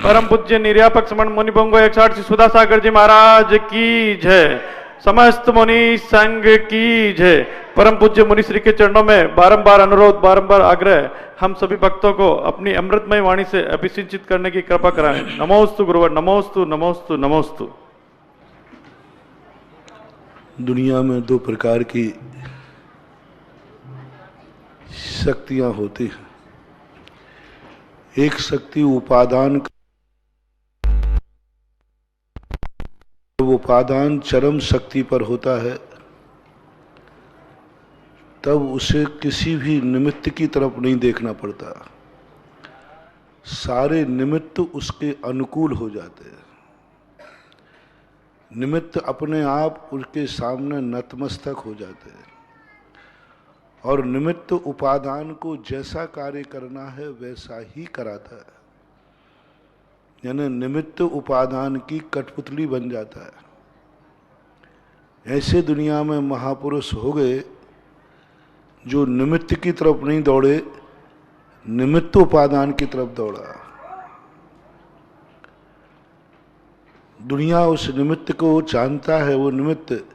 परम पूज्य निर्यापक समन मुनि बंगो 108 सुधा सागर जी महाराज की जय। समस्त मुनि संघ की जय। परम पूज्य मुनि श्री के चरणों में बारंबार अनुरोध, बारंबार आग्रह, हम सभी भक्तों को अपनी अमृतमय वाणी से अभिसिंचित करने की कृपा कराएं। नमोस्तु गुरुवर, नमोस्तु नमोस्तु नमोस्तु। दुनिया में दो प्रकार की शक्तियां होती हैं। एक शक्ति उपादान, जब उपादान चरम शक्ति पर होता है तब उसे किसी भी निमित्त की तरफ नहीं देखना पड़ता, सारे निमित्त उसके अनुकूल हो जाते हैं। निमित्त अपने आप उसके सामने नतमस्तक हो जाते हैं और निमित्त उपादान को जैसा कार्य करना है वैसा ही कराता है, यानी निमित्त उपादान की कठपुतली बन जाता है। ऐसे दुनिया में महापुरुष हो गए जो निमित्त की तरफ नहीं दौड़े, निमित्त उपादान की तरफ दौड़ा। दुनिया उस निमित्त को जानता है, वो निमित्त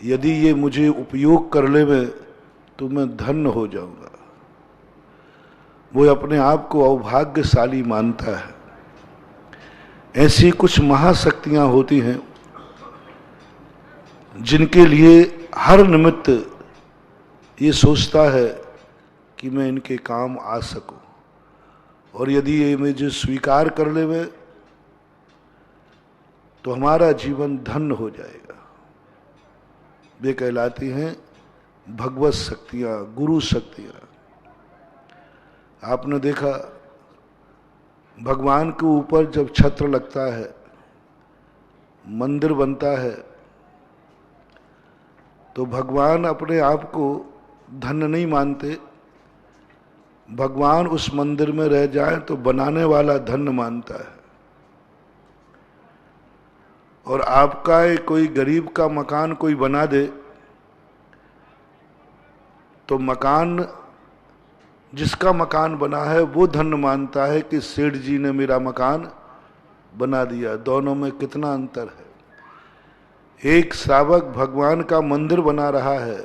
यदि ये मुझे उपयोग कर ले में तो मैं धन्य हो जाऊंगा। वो अपने आप को अभाग्यशाली मानता है। ऐसी कुछ महाशक्तियां होती हैं जिनके लिए हर निमित्त ये सोचता है कि मैं इनके काम आ सकूं, और यदि ये मुझे स्वीकार कर ले वे तो हमारा जीवन धन्य हो जाएगा। वे कहलाती हैं भगवत शक्तियां, गुरु शक्तियां। आपने देखा भगवान के ऊपर जब छत्र लगता है, मंदिर बनता है, तो भगवान अपने आप को धन्य नहीं मानते। भगवान उस मंदिर में रह जाए तो बनाने वाला धन्य मानता है। और आपका कोई गरीब का मकान कोई बना दे तो मकान, जिसका मकान बना है वो धन्य मानता है कि सेठ जी ने मेरा मकान बना दिया। दोनों में कितना अंतर है। एक श्रावक भगवान का मंदिर बना रहा है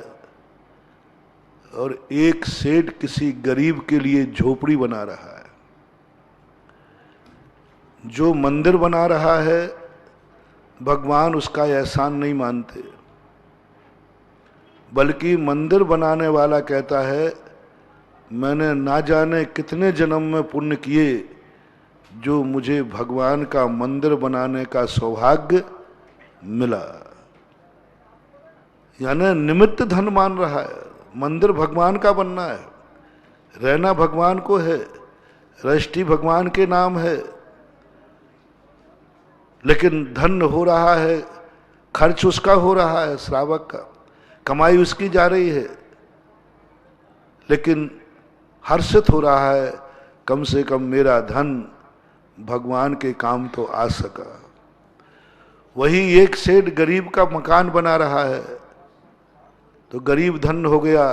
और एक सेठ किसी गरीब के लिए झोपड़ी बना रहा है। जो मंदिर बना रहा है भगवान उसका एहसान नहीं मानते, बल्कि मंदिर बनाने वाला कहता है मैंने ना जाने कितने जन्म में पुण्य किए जो मुझे भगवान का मंदिर बनाने का सौभाग्य मिला। यानी निमित्त धन मान रहा है। मंदिर भगवान का बनना है, रहना भगवान को है, रजिस्ट्री भगवान के नाम है, लेकिन धन हो रहा है, खर्च उसका हो रहा है, श्रावक का कमाई उसकी जा रही है, लेकिन हर्षित हो रहा है कम से कम मेरा धन भगवान के काम तो आ सका। वही एक सेठ गरीब का मकान बना रहा है तो गरीब धन्य हो गया।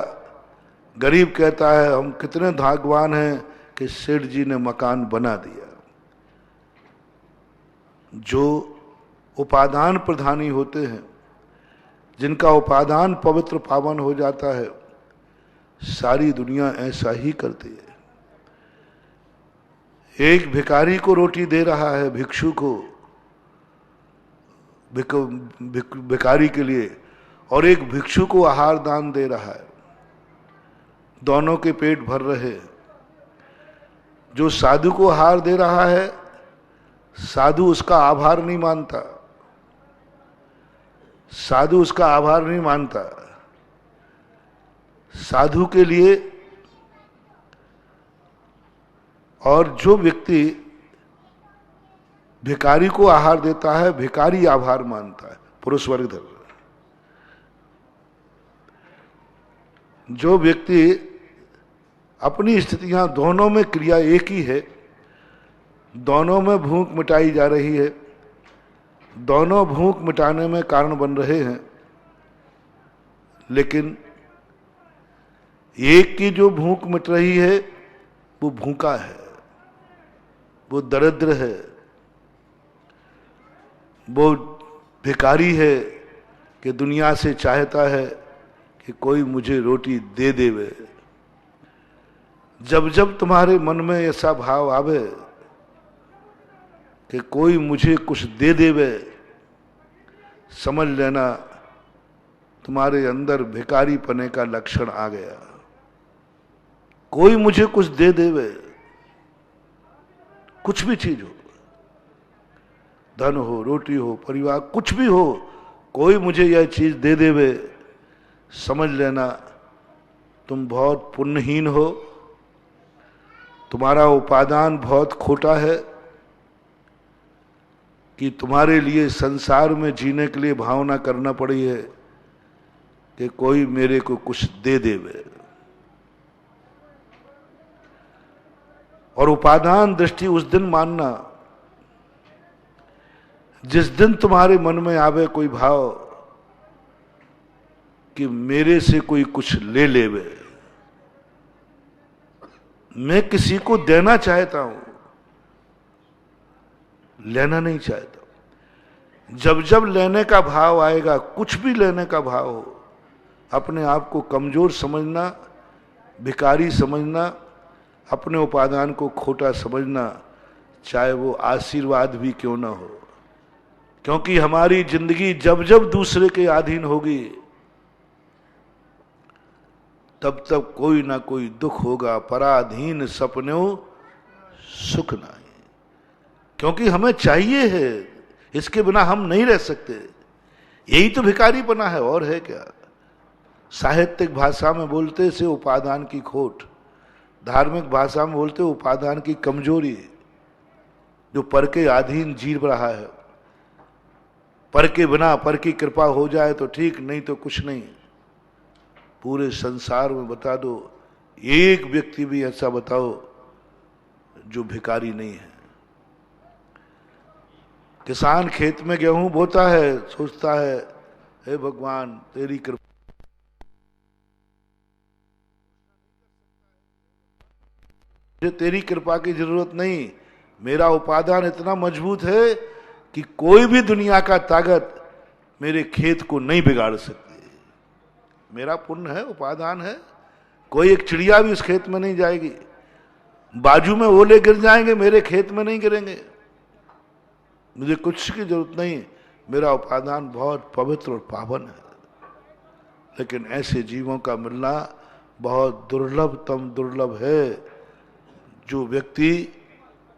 गरीब कहता है हम कितने भाग्यवान हैं कि सेठ जी ने मकान बना दिया। जो उपादान प्रधानी होते हैं, जिनका उपादान पवित्र पावन हो जाता है, सारी दुनिया ऐसा ही करती है। एक भिखारी को रोटी दे रहा है, भिक्षु को, भिखारी के लिए, और एक भिक्षु को आहार दान दे रहा है। दोनों के पेट भर रहे। जो साधु को आहार दे रहा है, साधु उसका आभार नहीं मानता, साधु उसका आभार नहीं मानता। साधु के लिए, और जो व्यक्ति भिखारी को आहार देता है, भिखारी आभार मानता है, पुरुष वर्ग धर्म। जो व्यक्ति अपनी स्थितियां, दोनों में क्रिया एक ही है, दोनों में भूख मिटाई जा रही है, दोनों भूख मिटाने में कारण बन रहे हैं, लेकिन एक की जो भूख मिट रही है वो भूखा है, वो दरिद्र है, वो भिखारी है कि दुनिया से चाहता है कि कोई मुझे रोटी दे देवे। जब जब तुम्हारे मन में ऐसा भाव आवे कि कोई मुझे कुछ दे देवे, समझ लेना तुम्हारे अंदर भिखारी पने का लक्षण आ गया। कोई मुझे कुछ दे देवे, कुछ भी चीज हो, धन हो, रोटी हो, परिवार, कुछ भी हो, कोई मुझे यह चीज दे देवे, समझ लेना तुम बहुत पुण्यहीन हो, तुम्हारा उपादान बहुत खोटा है कि तुम्हारे लिए संसार में जीने के लिए भावना करना पड़ी है कि कोई मेरे को कुछ दे देवे। और उपादान दृष्टि उस दिन मानना जिस दिन तुम्हारे मन में आवे कोई भाव कि मेरे से कोई कुछ ले लेवे। मैं किसी को देना चाहता हूं, लेना नहीं चाहता। जब जब लेने का भाव आएगा, कुछ भी लेने का भाव हो, अपने आप को कमजोर समझना, भिखारी समझना, अपने उपादान को खोटा समझना, चाहे वो आशीर्वाद भी क्यों ना हो। क्योंकि हमारी जिंदगी जब जब दूसरे के अधीन होगी, तब तब कोई ना कोई दुख होगा। पराधीन सपनों सुख नहीं। क्योंकि हमें चाहिए है, इसके बिना हम नहीं रह सकते। यही तो भिखारीपना है, और है क्या। साहित्यिक भाषा में बोलते से उपादान की खोट, धार्मिक भाषा में बोलते उपादान की कमजोरी। जो पर के अधीन जी रहा है, पर के बिना, पर की कृपा हो जाए तो ठीक, नहीं तो कुछ नहीं। पूरे संसार में बता दो, एक व्यक्ति भी ऐसा बताओ जो भिखारी नहीं है। किसान खेत में गेहूं बोता है, सोचता है हे भगवान तेरी कृपा, मुझे तेरी कृपा की जरूरत नहीं, मेरा उपादान इतना मजबूत है कि कोई भी दुनिया का ताकत मेरे खेत को नहीं बिगाड़ सकती। मेरा पुण्य है, उपादान है, कोई एक चिड़िया भी उस खेत में नहीं जाएगी। बाजू में ओले गिर जाएंगे, मेरे खेत में नहीं गिरेंगे। मुझे कुछ की जरूरत नहीं, मेरा उपादान बहुत पवित्र और पावन है। लेकिन ऐसे जीवों का मिलना बहुत दुर्लभतम दुर्लभ है, जो व्यक्ति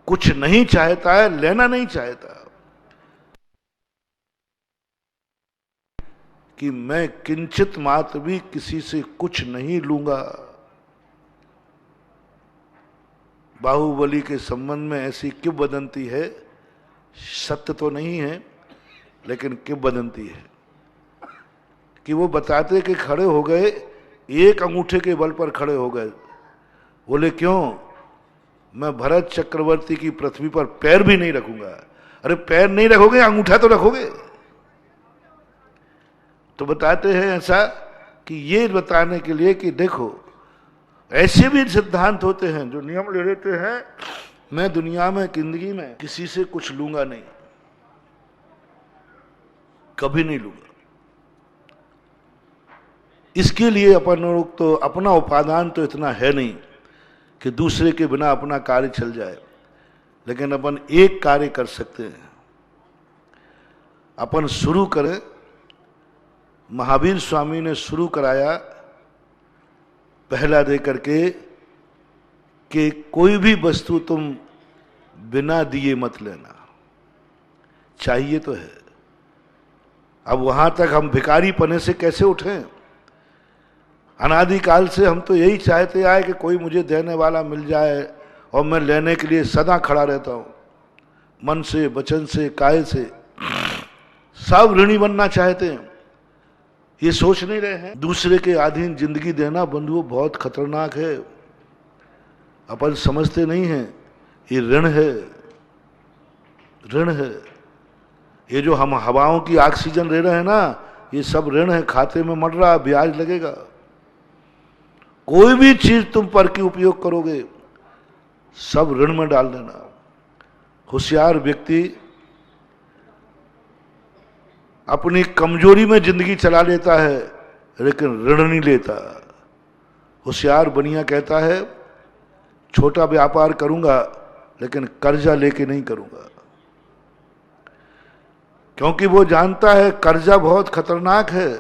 कुछ नहीं चाहता है, लेना नहीं चाहता कि मैं किंचित मात्र भी किसी से कुछ नहीं लूंगा। बाहुबली के संबंध में ऐसी किंवदंती है, सत्य तो नहीं है लेकिन किंवदंती है, कि वो बताते कि खड़े हो गए, एक अंगूठे के बल पर खड़े हो गए। बोले क्यों? मैं भरत चक्रवर्ती की पृथ्वी पर पैर भी नहीं रखूंगा। अरे पैर नहीं रखोगे, अंगूठा तो रखोगे। तो बताते हैं ऐसा कि ये बताने के लिए कि देखो, ऐसे भी सिद्धांत होते हैं जो नियम ले लेते हैं, मैं दुनिया में, जिंदगी में किसी से कुछ लूंगा नहीं, कभी नहीं लूंगा। इसके लिए अपन लोग तो, अपना उपादान तो इतना है नहीं कि दूसरे के बिना अपना कार्य चल जाए। लेकिन अपन एक कार्य कर सकते हैं, अपन शुरू करें। महावीर स्वामी ने शुरू कराया पहला दे करके कि कोई भी वस्तु तुम बिना दिए मत लेना। चाहिए तो है। अब वहां तक हम भिखारी पने से कैसे उठें? अनादिकाल से हम तो यही चाहते आए कि कोई मुझे देने वाला मिल जाए और मैं लेने के लिए सदा खड़ा रहता हूं। मन से, वचन से, काया से सब ऋणी बनना चाहते हैं। ये सोच नहीं रहे हैं दूसरे के अधीन जिंदगी देना बंधुओं बहुत खतरनाक है। अपन समझते नहीं हैं ये ऋण है, ऋण है। ये जो हम हवाओं की ऑक्सीजन ले रहे हैं ना, ये सब ऋण है। खाते में मर रहा, ब्याज लगेगा। कोई भी चीज तुम पर की उपयोग करोगे, सब ऋण में डाल देना। होशियार व्यक्ति अपनी कमजोरी में जिंदगी चला लेता है लेकिन ऋण नहीं लेता। होशियार बनिया कहता है छोटा व्यापार करूंगा लेकिन कर्जा लेके नहीं करूंगा, क्योंकि वो जानता है कर्जा बहुत खतरनाक है।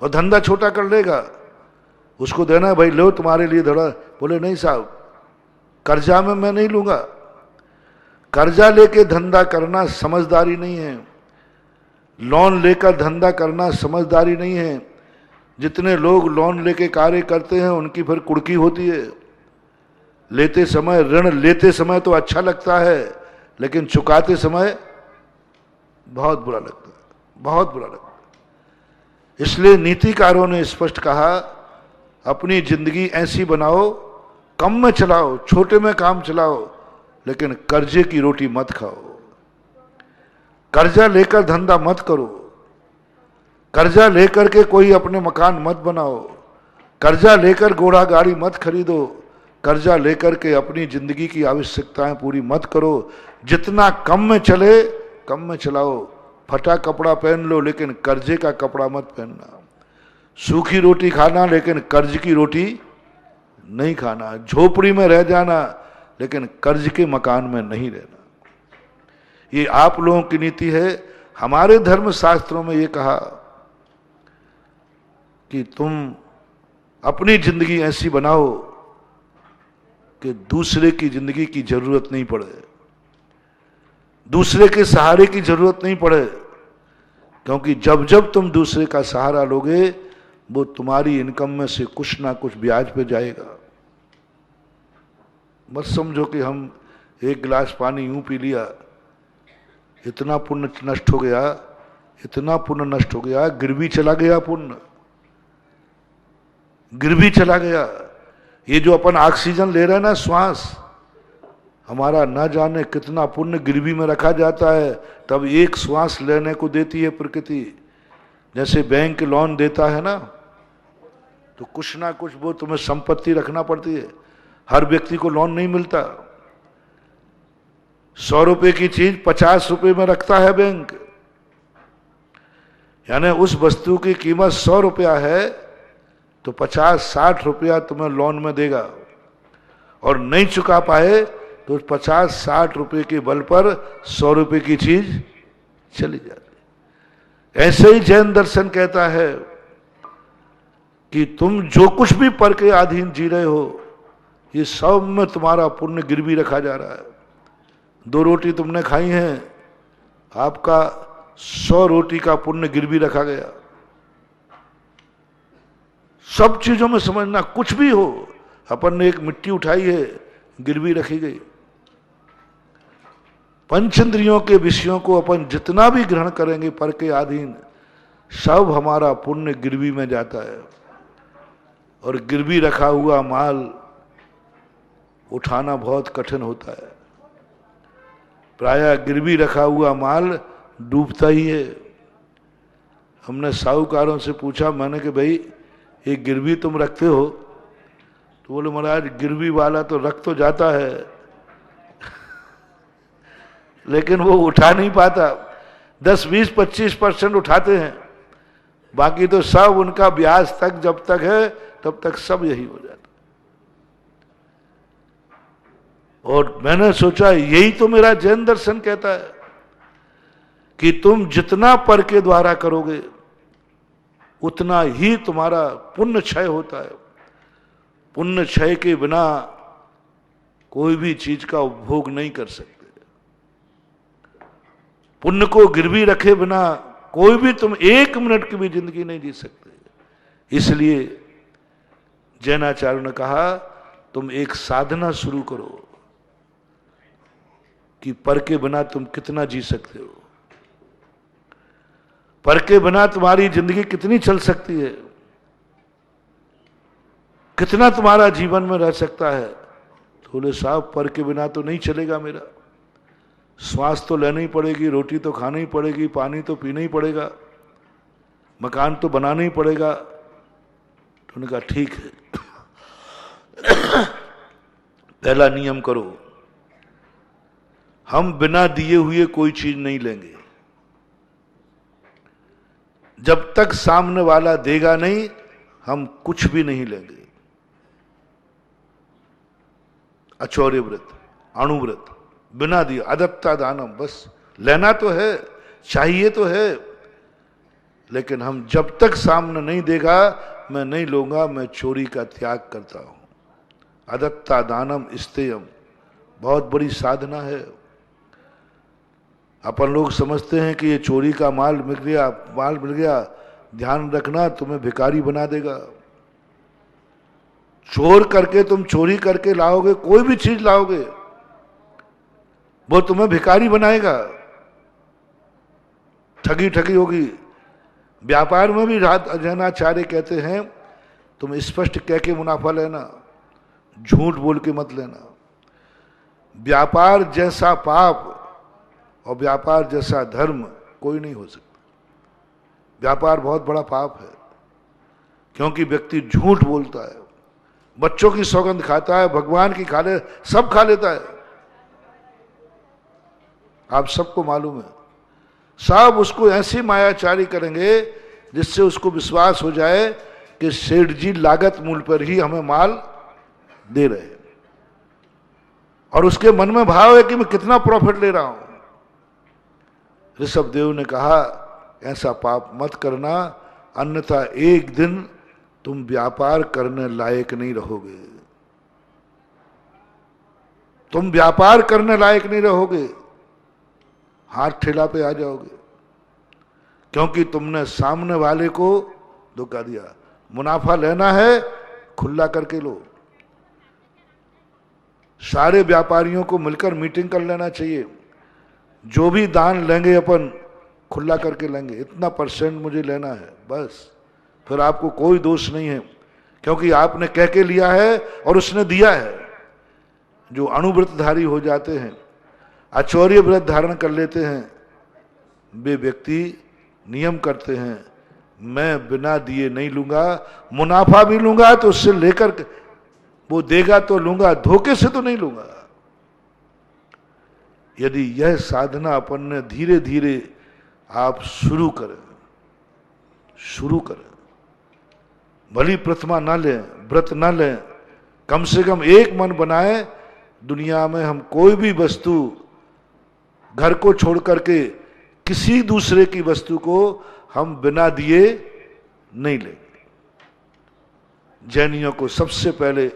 और धंधा छोटा कर लेगा, उसको देना है भाई लो तुम्हारे लिए धड़ा, बोले नहीं साहब कर्जा में मैं नहीं लूंगा। कर्जा लेके धंधा करना समझदारी नहीं है, लोन लेकर धंधा करना समझदारी नहीं है। जितने लोग लोन लेके कार्य करते हैं उनकी फिर कुड़की होती है। लेते समय, ऋण लेते समय तो अच्छा लगता है लेकिन चुकाते समय बहुत बुरा लगता है, बहुत बुरा लगता है। इसलिए नीतिकारों ने स्पष्ट कहा अपनी जिंदगी ऐसी बनाओ, कम में चलाओ, छोटे में काम चलाओ, लेकिन कर्जे की रोटी मत खाओ। कर्जा लेकर धंधा मत करो, कर्जा लेकर के कोई अपने मकान मत बनाओ, कर्जा लेकर घोड़ा गाड़ी मत खरीदो, कर्जा लेकर के अपनी जिंदगी की आवश्यकताएं पूरी मत करो। जितना कम में चले कम में चलाओ। फटा कपड़ा पहन लो लेकिन कर्जे का कपड़ा मत पहनना। सूखी रोटी खाना लेकिन कर्ज की रोटी नहीं खाना। झोपड़ी में रह जाना लेकिन कर्ज के मकान में नहीं रहना। ये आप लोगों की नीति है। हमारे धर्म शास्त्रों में ये कहा कि तुम अपनी जिंदगी ऐसी बनाओ कि दूसरे की जिंदगी की जरूरत नहीं पड़े, दूसरे के सहारे की जरूरत नहीं पड़े, क्योंकि जब जब तुम दूसरे का सहारा लोगे वो तुम्हारी इनकम में से कुछ ना कुछ ब्याज पे जाएगा। मत समझो कि हम एक गिलास पानी यूं पी लिया इतना पुण्य नष्ट हो गया, इतना पुण्य नष्ट हो गया, गिरवी चला गया, पुण्य गिरवी चला गया। ये जो अपन ऑक्सीजन ले रहे हैं ना, श्वास, हमारा न जाने कितना पुण्य गिरवी में रखा जाता है, तब एक श्वास लेने को देती है प्रकृति। जैसे बैंक लोन देता है ना, तो कुछ ना कुछ वो तुम्हें संपत्ति रखना पड़ती है। हर व्यक्ति को लोन नहीं मिलता। 100 रुपए की चीज 50 रुपए में रखता है बैंक, यानी उस वस्तु की कीमत 100 रुपया है तो 50-60 रुपया तुम्हें लोन में देगा, और नहीं चुका पाए तो 50-60 रुपए के बल पर 100 रुपए की चीज चली जाती। ऐसे ही जैन दर्शन कहता है कि तुम जो कुछ भी पर के अधीन जी रहे हो, ये सब में तुम्हारा पुण्य गिरवी रखा जा रहा है। 2 रोटी तुमने खाई हैं, आपका 100 रोटी का पुण्य गिरवी रखा गया। सब चीजों में समझना, कुछ भी हो, अपन ने एक मिट्टी उठाई है, गिरवी रखी गई। पंचेंद्रियों के विषयों को अपन जितना भी ग्रहण करेंगे पर के अधीन, सब हमारा पुण्य गिरवी में जाता है। और गिरवी रखा हुआ माल उठाना बहुत कठिन होता है। प्रायः गिरवी रखा हुआ माल डूबता ही है। हमने साहूकारों से पूछा, मैंने कि भाई ये गिरवी तुम रखते हो? तो बोले महाराज गिरवी वाला तो रख तो जाता है लेकिन वो उठा नहीं पाता। 10, 20, 25% उठाते हैं, बाकी तो सब उनका ब्याज तक जब तक है तब तक सब यही हो जाता। और मैंने सोचा यही तो मेरा जैन दर्शन कहता है कि तुम जितना पर के द्वारा करोगे उतना ही तुम्हारा पुण्य क्षय होता है। पुण्य क्षय के बिना कोई भी चीज का उपभोग नहीं कर सकते। पुण्य को गिरवी रखे बिना कोई भी तुम 1 मिनट की भी जिंदगी नहीं जी सकते। इसलिए जैनाचार्य ने कहा तुम एक साधना शुरू करो कि पर के बिना तुम कितना जी सकते हो, पर के बिना तुम्हारी जिंदगी कितनी चल सकती है, कितना तुम्हारा जीवन में रह सकता है। तो बोले साहब पर के बिना तो नहीं चलेगा मेरा, श्वास तो लेना ही पड़ेगी, रोटी तो खाना ही पड़ेगी, पानी तो पीना ही पड़ेगा, मकान तो बनाना ही पड़ेगा। तो उन्होंने कहा ठीक है पहला नियम करो, हम बिना दिए हुए कोई चीज नहीं लेंगे। जब तक सामने वाला देगा नहीं, हम कुछ भी नहीं लेंगे। अचौर्य व्रत, अणुव्रत, बिना दिए अदत्ता दानम, बस लेना तो है, चाहिए तो है, लेकिन हम जब तक सामने नहीं देगा मैं नहीं लूंगा, मैं चोरी का त्याग करता हूं। अदत्ता दानम इस्तेयम, बहुत बड़ी साधना है। अपन लोग समझते हैं कि ये चोरी का माल मिल गया, ध्यान रखना तुम्हें भिखारी बना देगा। चोर करके तुम चोरी करके लाओगे, कोई भी चीज लाओगे, वो तुम्हें भिखारी बनाएगा, ठगी ठगी होगी। व्यापार में भी जैनाचार्य कहते हैं तुम स्पष्ट कह के मुनाफा लेना, झूठ बोल के मत लेना। व्यापार जैसा पाप और व्यापार जैसा धर्म कोई नहीं हो सकता। व्यापार बहुत बड़ा पाप है, क्योंकि व्यक्ति झूठ बोलता है, बच्चों की सौगंध खाता है, भगवान की सब खा लेता है। आप सबको मालूम है, सब उसको ऐसी मायाचारी करेंगे जिससे उसको विश्वास हो जाए कि सेठ जी लागत मूल्य पर ही हमें माल दे रहे हैं, और उसके मन में भाव है कि मैं कितना प्रॉफिट ले रहा हूं। ऋषभ देव ने कहा ऐसा पाप मत करना, अन्यथा एक दिन तुम व्यापार करने लायक नहीं रहोगे। तुम व्यापार करने लायक नहीं रहोगे, हाथ ठेला पे आ जाओगे, क्योंकि तुमने सामने वाले को धोखा दिया। मुनाफा लेना है, खुला करके लो। सारे व्यापारियों को मिलकर मीटिंग कर लेना चाहिए, जो भी दान लेंगे अपन खुला करके लेंगे, इतना परसेंट मुझे लेना है, बस। फिर आपको कोई दोष नहीं है, क्योंकि आपने कह के लिया है और उसने दिया है। जो अणुव्रतधारी हो जाते हैं, आचौर्य व्रत धारण कर लेते हैं, वे व्यक्ति नियम करते हैं मैं बिना दिए नहीं लूंगा, मुनाफा भी लूंगा तो उससे लेकर वो देगा तो लूंगा, धोखे से तो नहीं लूंगा। यदि यह साधना अपन ने धीरे धीरे आप शुरू करें, भली प्रतिमा ना लें, व्रत ना लें, कम से कम एक मन बनाए, दुनिया में हम कोई भी वस्तु घर को छोड़ करके किसी दूसरे की वस्तु को हम बिना दिए नहीं लेंगे। जैनियों को सबसे पहले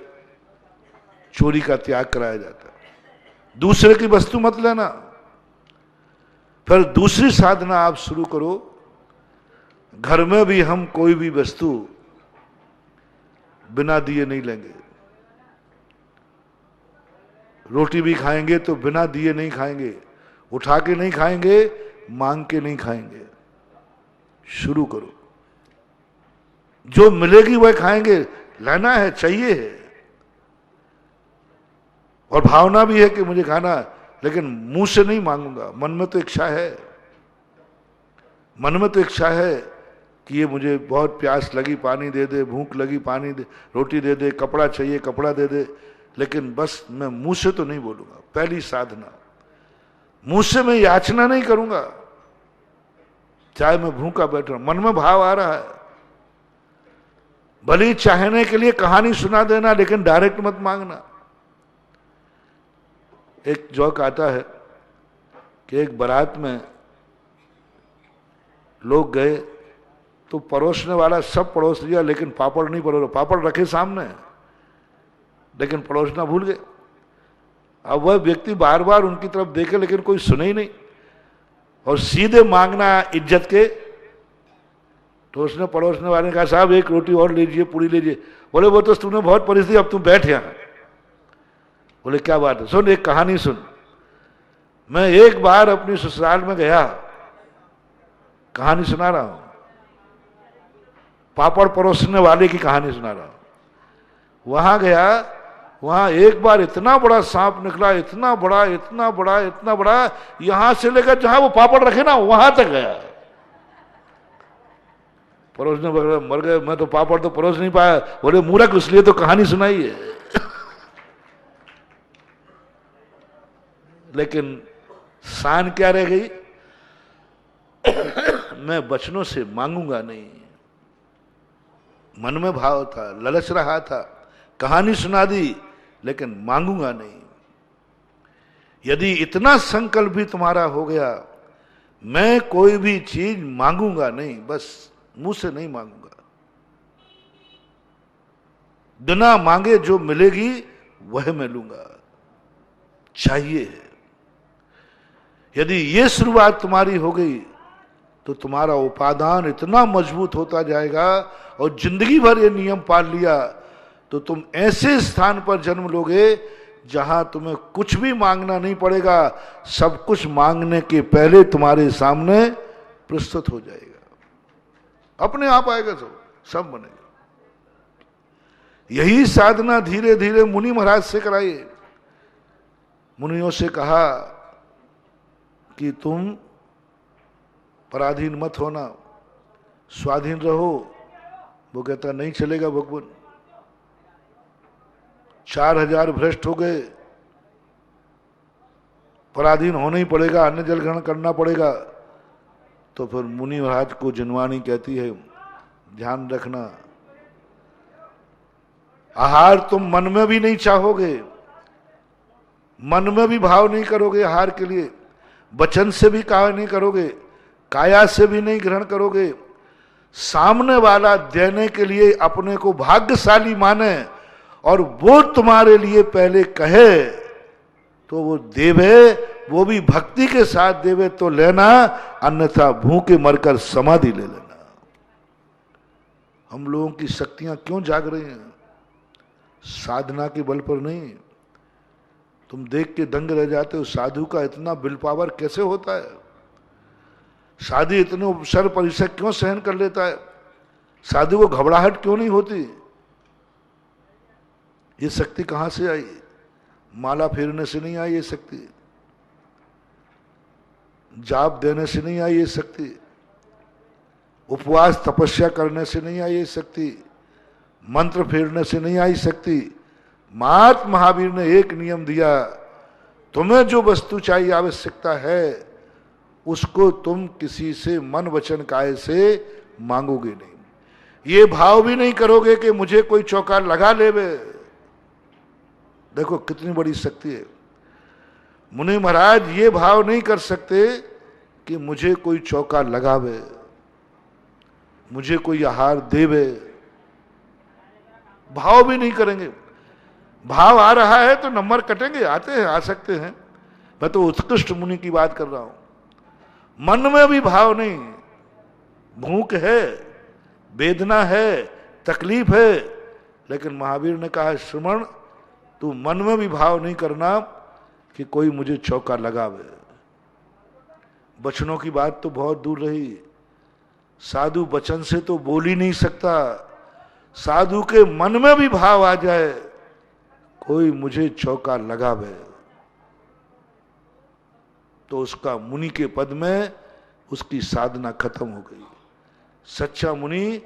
चोरी का त्याग कराया जाता है, दूसरे की वस्तु मत लेना। फिर दूसरी साधना आप शुरू करो, घर में भी हम कोई भी वस्तु बिना दिए नहीं लेंगे। रोटी भी खाएंगे तो बिना दिए नहीं खाएंगे, उठा के नहीं खाएंगे, मांग के नहीं खाएंगे। शुरू करो, जो मिलेगी वह खाएंगे, लेना है, चाहिए है, और भावना भी है कि मुझे खाना, लेकिन मुंह से नहीं मांगूंगा। मन में तो इच्छा है, मन में तो इच्छा है कि ये मुझे बहुत प्यास लगी पानी दे दे, भूख लगी पानी दे, रोटी दे दे, कपड़ा चाहिए कपड़ा दे दे, लेकिन बस मैं मुंह से तो नहीं बोलूंगा। पहली साधना, मुंह से मैं याचना नहीं करूंगा, चाहे मैं भूखा बैठ रहा हूं, मन में भाव आ रहा है। भले ही चाहने के लिए कहानी सुना देना, लेकिन डायरेक्ट मत मांगना। एक जोक आता है कि एक बारात में लोग गए तो परोसने वाला सब परोस लिया, लेकिन पापड़ नहीं परोसा। पापड़ रखे सामने, लेकिन परोसना भूल गए। अब वह व्यक्ति बार बार उनकी तरफ देखे, लेकिन कोई सुने ही नहीं, और सीधे मांगना इज्जत के। तो उसने पड़ोसने वाले ने कहा साहब एक रोटी और लीजिए, पूरी लीजिए। बोले वो तो तुमने बहुत परोस दी, अब तुम बैठ यहां। बोले क्या बात है? सुन एक कहानी सुन। मैं एक बार अपनी ससुराल में गया, कहानी सुना रहा हूं, पापड़ परोसने वाले की कहानी सुना रहा हूं। वहां गया, वहां एक बार इतना बड़ा सांप निकला, इतना बड़ा इतना बड़ा इतना बड़ा, यहां से लेकर जहां वो पापड़ रखे ना वहां तक गया। परोसने मर गए, मैं तो पापड़ तो परोस नहीं पाया। बोले मूर्ख, इसलिए तो कहानी सुनाई है। लेकिन शान क्या रह गई? मैं वचनों से मांगूंगा नहीं। मन में भाव था, ललच रहा था, कहानी सुना दी, लेकिन मांगूंगा नहीं। यदि इतना संकल्प भी तुम्हारा हो गया, मैं कोई भी चीज मांगूंगा नहीं, बस मुंह से नहीं मांगूंगा, बिना मांगे जो मिलेगी वह मैं लूंगा, चाहिए है। यदि ये शुरुआत तुम्हारी हो गई तो तुम्हारा उपादान इतना मजबूत होता जाएगा, और जिंदगी भर ये नियम पाल लिया तो तुम ऐसे स्थान पर जन्म लोगे जहां तुम्हें कुछ भी मांगना नहीं पड़ेगा, सब कुछ मांगने के पहले तुम्हारे सामने प्रस्तुत हो जाएगा, अपने आप आएगा, सब बनेगा। यही साधना धीरे धीरे मुनि महाराज से कराइए। मुनियों से कहा कि तुम पराधीन मत होना, स्वाधीन रहो। वो कहता नहीं चलेगा भगवान, 4000 भ्रष्ट हो गए, पराधीन होना ही पड़ेगा, अन्न जल ग्रहण करना पड़ेगा। तो फिर मुनि महाराज को जिनवाणी कहती है, ध्यान रखना, आहार तुम मन में भी नहीं चाहोगे, मन में भी भाव नहीं करोगे आहार के लिए, वचन से भी कहा नहीं करोगे, काया से भी नहीं ग्रहण करोगे। सामने वाला देने के लिए अपने को भाग्यशाली माने और वो तुम्हारे लिए पहले कहे तो वो देवे, वो भी भक्ति के साथ देवे तो लेना, अन्यथा भूखे मरकर समाधि ले लेना। हम लोगों की शक्तियां क्यों जाग रही हैं? साधना के बल पर नहीं। तुम देख के दंग रह जाते हो, साधु का इतना विल पावर कैसे होता है? साधु इतने उपसर परिसर क्यों सहन कर लेता है? साधु को घबराहट क्यों नहीं होती? ये शक्ति कहां से आई? माला फेरने से नहीं आई ये शक्ति, जाप देने से नहीं आई ये शक्ति, उपवास तपस्या करने से नहीं आई ये शक्ति, मंत्र फेरने से नहीं आई शक्ति। महात्मा महावीर ने एक नियम दिया, तुम्हें जो वस्तु चाहिए, आवश्यकता है, उसको तुम किसी से मन वचन काय से मांगोगे नहीं। ये भाव भी नहीं करोगे कि मुझे कोई चौका लगा लेवे। देखो कितनी बड़ी शक्ति है। मुनि महाराज ये भाव नहीं कर सकते कि मुझे कोई चौका लगावे, मुझे कोई आहार देवे, भाव भी नहीं करेंगे। भाव आ रहा है तो नंबर कटेंगे, आते हैं, आ सकते हैं। मैं तो उत्कृष्ट मुनि की बात कर रहा हूं। मन में भी भाव नहीं, भूख है, वेदना है, तकलीफ है, लेकिन महावीर ने कहा श्रमण तू मन में भी भाव नहीं करना कि कोई मुझे चौका लगावे। वचनों की बात तो बहुत दूर रही, साधु वचन से तो बोल ही नहीं सकता। साधु के मन में भी भाव आ जाए कोई मुझे चौका लगावे, तो उसका मुनि के पद में उसकी साधना खत्म हो गई। सच्चा मुनि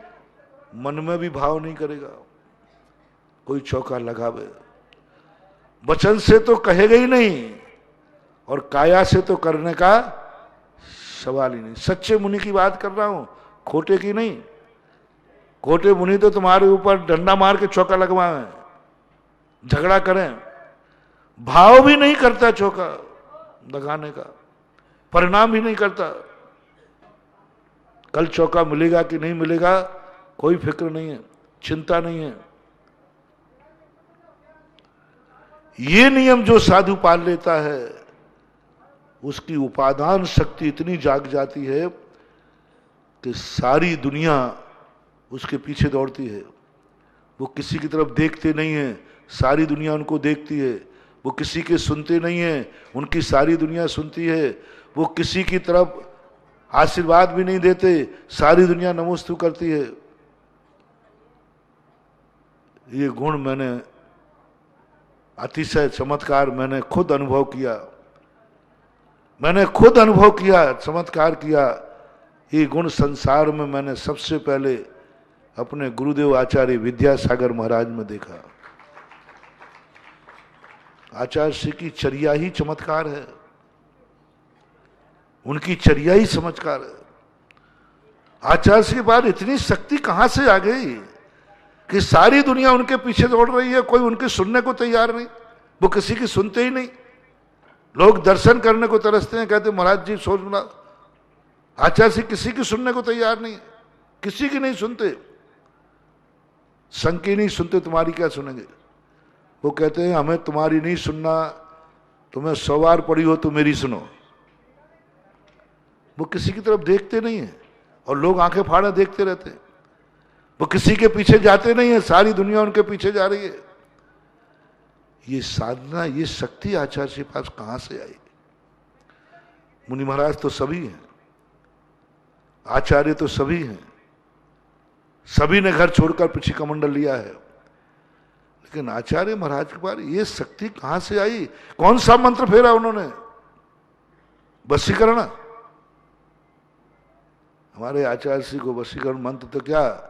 मन में भी भाव नहीं करेगा कोई चौका लगावे, वचन से तो कहेगा ही नहीं, और काया से तो करने का सवाल ही नहीं। सच्चे मुनि की बात कर रहा हूं, खोटे की नहीं। खोटे मुनि तो तुम्हारे ऊपर डंडा मार के चौका लगवाएं, झगड़ा करें, भाव भी नहीं करता चौका लगाने का, परिणाम भी नहीं करता। कल चौका मिलेगा कि नहीं मिलेगा कोई फिक्र नहीं है, चिंता नहीं है। ये नियम जो साधु पाल लेता है उसकी उपादान शक्ति इतनी जाग जाती है कि सारी दुनिया उसके पीछे दौड़ती है। वो किसी की तरफ देखते नहीं है, सारी दुनिया उनको देखती है। वो किसी के सुनते नहीं है, उनकी सारी दुनिया सुनती है। वो किसी की तरफ आशीर्वाद भी नहीं देते, सारी दुनिया नमोस्तु करती है। ये गुण मैंने अतिशय चमत्कार मैंने खुद अनुभव किया, मैंने खुद अनुभव किया, चमत्कार किया। ये गुण संसार में मैंने सबसे पहले अपने गुरुदेव आचार्य विद्यासागर महाराज में देखा। आचार्य श्री की चर्या ही चमत्कार है, उनकी चर्या ही चमत्कार है। आचार्य श्री के पास इतनी शक्ति कहां से आ गई कि सारी दुनिया उनके पीछे दौड़ रही है, कोई उनकी सुनने को तैयार नहीं, वो किसी की सुनते ही नहीं। लोग दर्शन करने को तरसते हैं, कहते महाराज जी सोचना, आचार्य श्री किसी की सुनने को तैयार नहीं, किसी की नहीं सुनते। संघ की नहीं सुनते, तुम्हारी क्या सुनेंगे। वो कहते हैं हमें तुम्हारी नहीं सुनना, तुम्हें 100 बार पड़ी हो तो मेरी सुनो। वो किसी की तरफ देखते नहीं है और लोग आंखें फाड़े देखते रहते हैं। वो किसी के पीछे जाते नहीं है, सारी दुनिया उनके पीछे जा रही है। ये साधना, ये शक्ति आचार्य के पास कहां से आई। मुनि महाराज तो सभी हैं, आचार्य तो सभी हैं, सभी ने घर छोड़कर पीछे कमंडल लिया है, लेकिन आचार्य महाराज के पास ये शक्ति कहां से आई। कौन सा मंत्र फेरा उन्होंने, वशीकरण। हमारे आचार्य श्री को वशीकरण मंत्र तो क्या,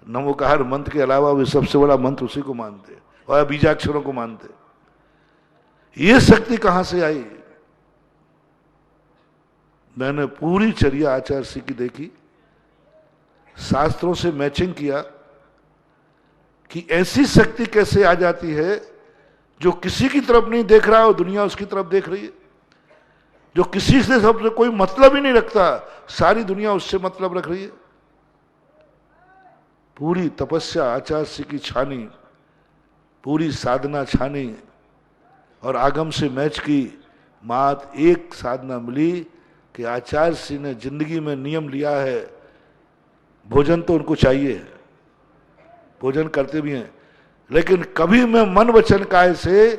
नमोकार मंत्र के अलावा वे सबसे बड़ा मंत्र उसी को मानते और बीजाक्षरों को मानते। ये शक्ति कहां से आई। मैंने पूरी चर्या आचार्य श्री की देखी, शास्त्रों से मैचिंग किया कि ऐसी शक्ति कैसे आ जाती है जो किसी की तरफ नहीं देख रहा और दुनिया उसकी तरफ देख रही है, जो किसी से सबसे कोई मतलब ही नहीं रखता, सारी दुनिया उससे मतलब रख रही है। पूरी तपस्या आचार्य श्री की छानी, पूरी साधना छानी और आगम से मैच की। मात एक साधना मिली कि आचार्य श्री ने जिंदगी में नियम लिया है, भोजन तो उनको चाहिए, भोजन करते भी हैं, लेकिन कभी मैं मन वचन काय से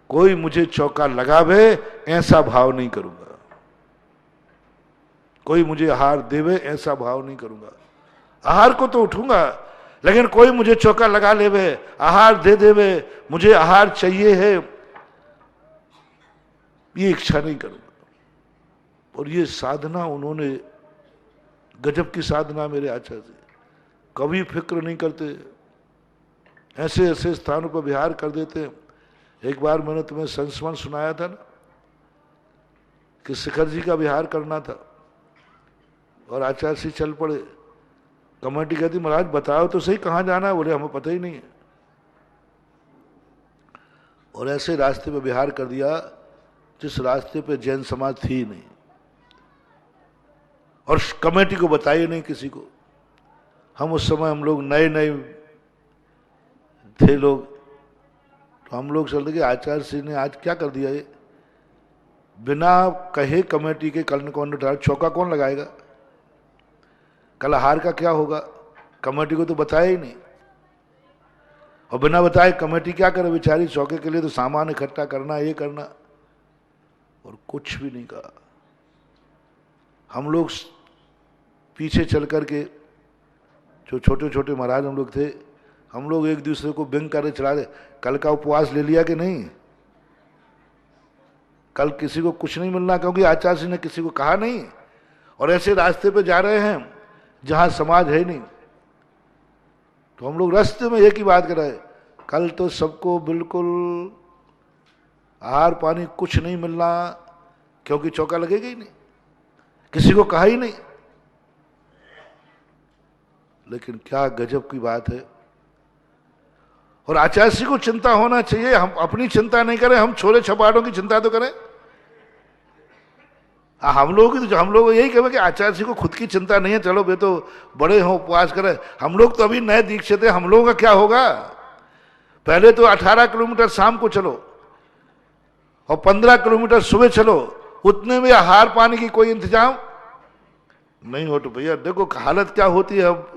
कोई मुझे चौका लगावे ऐसा भाव नहीं करूंगा, कोई मुझे आहार देवे ऐसा भाव नहीं करूंगा। आहार को तो उठूंगा, लेकिन कोई मुझे चौका लगा लेवे, आहार दे देवे, मुझे आहार चाहिए है, ये इच्छा नहीं करूंगा। और ये साधना उन्होंने, गजब की साधना मेरे आचार्य जी, कभी फिक्र नहीं करते, ऐसे ऐसे स्थानों पर विहार कर देते। एक बार मैंने तुम्हें संस्मरण सुनाया था ना कि शिखर जी का विहार करना था और आचार्य श्री चल पड़े। कमेटी कहती महाराज बताओ तो सही कहाँ जाना है, बोले हमें पता ही नहीं है। और ऐसे रास्ते पे विहार कर दिया जिस रास्ते पे जैन समाज थी ही नहीं, और कमेटी को बताइए नहीं किसी को। हम उस समय हम लोग नए नए थे लोग, तो हम लोग चलते कि आचार्य श्री ने आज क्या कर दिया ये, बिना कहे कमेटी के कल कौन उठा, चौका कौन लगाएगा, कल हार का क्या होगा, कमेटी को तो बताया ही नहीं। और बिना बताए कमेटी क्या करे बेचारी, चौके के लिए तो सामान इकट्ठा करना, ये करना, और कुछ भी नहीं कहा। हम लोग पीछे चल करके, जो छोटे छोटे महाराज हम लोग थे, हम लोग एक दूसरे को बिंग करे चला रहे, कल का उपवास ले लिया कि नहीं, कल किसी को कुछ नहीं मिलना, क्योंकि आचार्य जी ने किसी को कहा नहीं। और ऐसे रास्ते पे जा रहे हैं जहां समाज है ही नहीं, तो हम लोग रास्ते में एक ही बात कर रहे, कल तो सबको बिल्कुल आहार पानी कुछ नहीं मिलना, क्योंकि चौका लगेगा ही नहीं, किसी को कहा ही नहीं। लेकिन क्या गजब की बात है। और आचार्य श्री को चिंता होना चाहिए, हम अपनी चिंता नहीं करें, हम छोले छपाटों की चिंता तो करें। हम लोग यही कहें कि आचार्य श्री को खुद की चिंता नहीं है, चलो वे तो बड़े हो उपवास करें। हम लोग तो अभी नए दीक्षित हैं, हम लोगों का क्या होगा। पहले तो 18 किलोमीटर शाम को चलो और 15 किलोमीटर सुबह चलो, उतने में आहार पानी की कोई इंतजाम नहीं हो। तो भैया देखो हालत क्या होती है। अब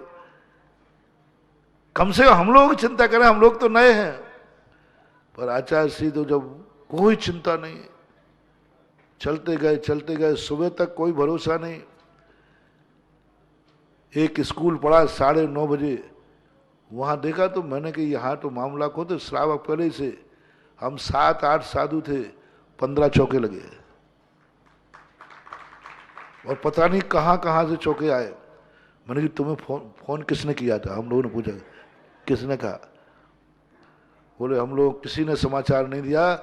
कम से कम हम लोग चिंता करें, हम लोग तो नए हैं। पर आचार्य श्री तो जब कोई चिंता नहीं, चलते गए सुबह तक कोई भरोसा नहीं। एक स्कूल पड़ा 9:30 बजे, वहां देखा तो मैंने कि यहाँ तो मामला को तो श्रावक पहले से, हम 7-8 साधु थे, 15 चौके लगे और पता नहीं कहाँ कहाँ से चौके आए। मैंने कि तुम्हें फोन किसने किया था, हम लोगों ने पूछा किसने कहा, बोले हम लोग किसी ने समाचार नहीं दिया,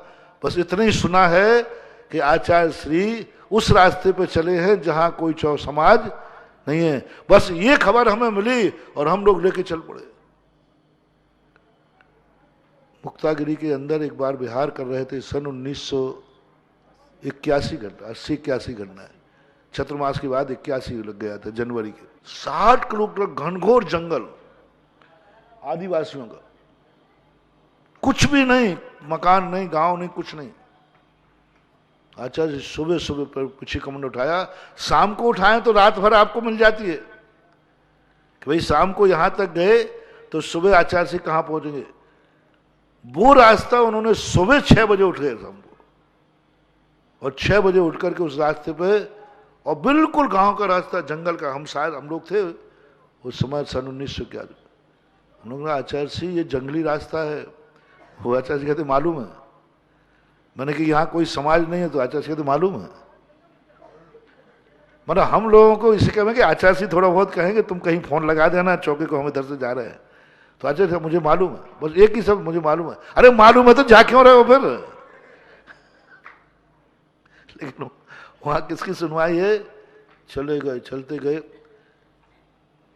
बस इतना ही सुना है कि आचार्य श्री उस रास्ते पे चले हैं जहां कोई समाज नहीं है। बस ये खबर हमें मिली और हम लोग लेके चल पड़े। मुक्तागिरी के अंदर एक बार विहार कर रहे थे, सन 1981 घटना, 80-81 घटना है, चतुर्मास के बाद 81 लग गया था जनवरी के। 60 किलोमीटर घनघोर जंगल, आदिवासियों का, कुछ भी नहीं, मकान नहीं, गांव नहीं, कुछ नहीं। आचार्य सुबह सुबह पर पीछे कमंड उठाया, शाम को उठाएं तो रात भर आपको मिल जाती है कि भाई शाम को यहां तक गए तो सुबह आचार्य से कहां पहुंचेंगे। वो रास्ता उन्होंने सुबह 6 बजे उठ गए शाम को, और 6 बजे उठ करके उस रास्ते पे, और बिल्कुल गांव का रास्ता, जंगल का। हम शायद हम लोग थे उस समय सन 1900 हम लोग कहा आचार्य जी ये जंगली रास्ता है। वो आचार्य जी कहते मालूम है। मैंने कि यहाँ कोई समाज नहीं है, तो आचार्य जी कहते मालूम है। मतलब हम लोगों को इसे कहेंगे कि आचार्य जी थोड़ा बहुत कहेंगे तुम कहीं फोन लगा देना चौके को, हम इधर से जा रहे हैं। तो आचार्य जी मुझे मालूम है, बस एक ही शब्द मुझे मालूम है। अरे मालूम है तो जा क्यों रहे हो फिर? लेकिन वहां किसकी सुनवाई है? चले गए, चलते गए।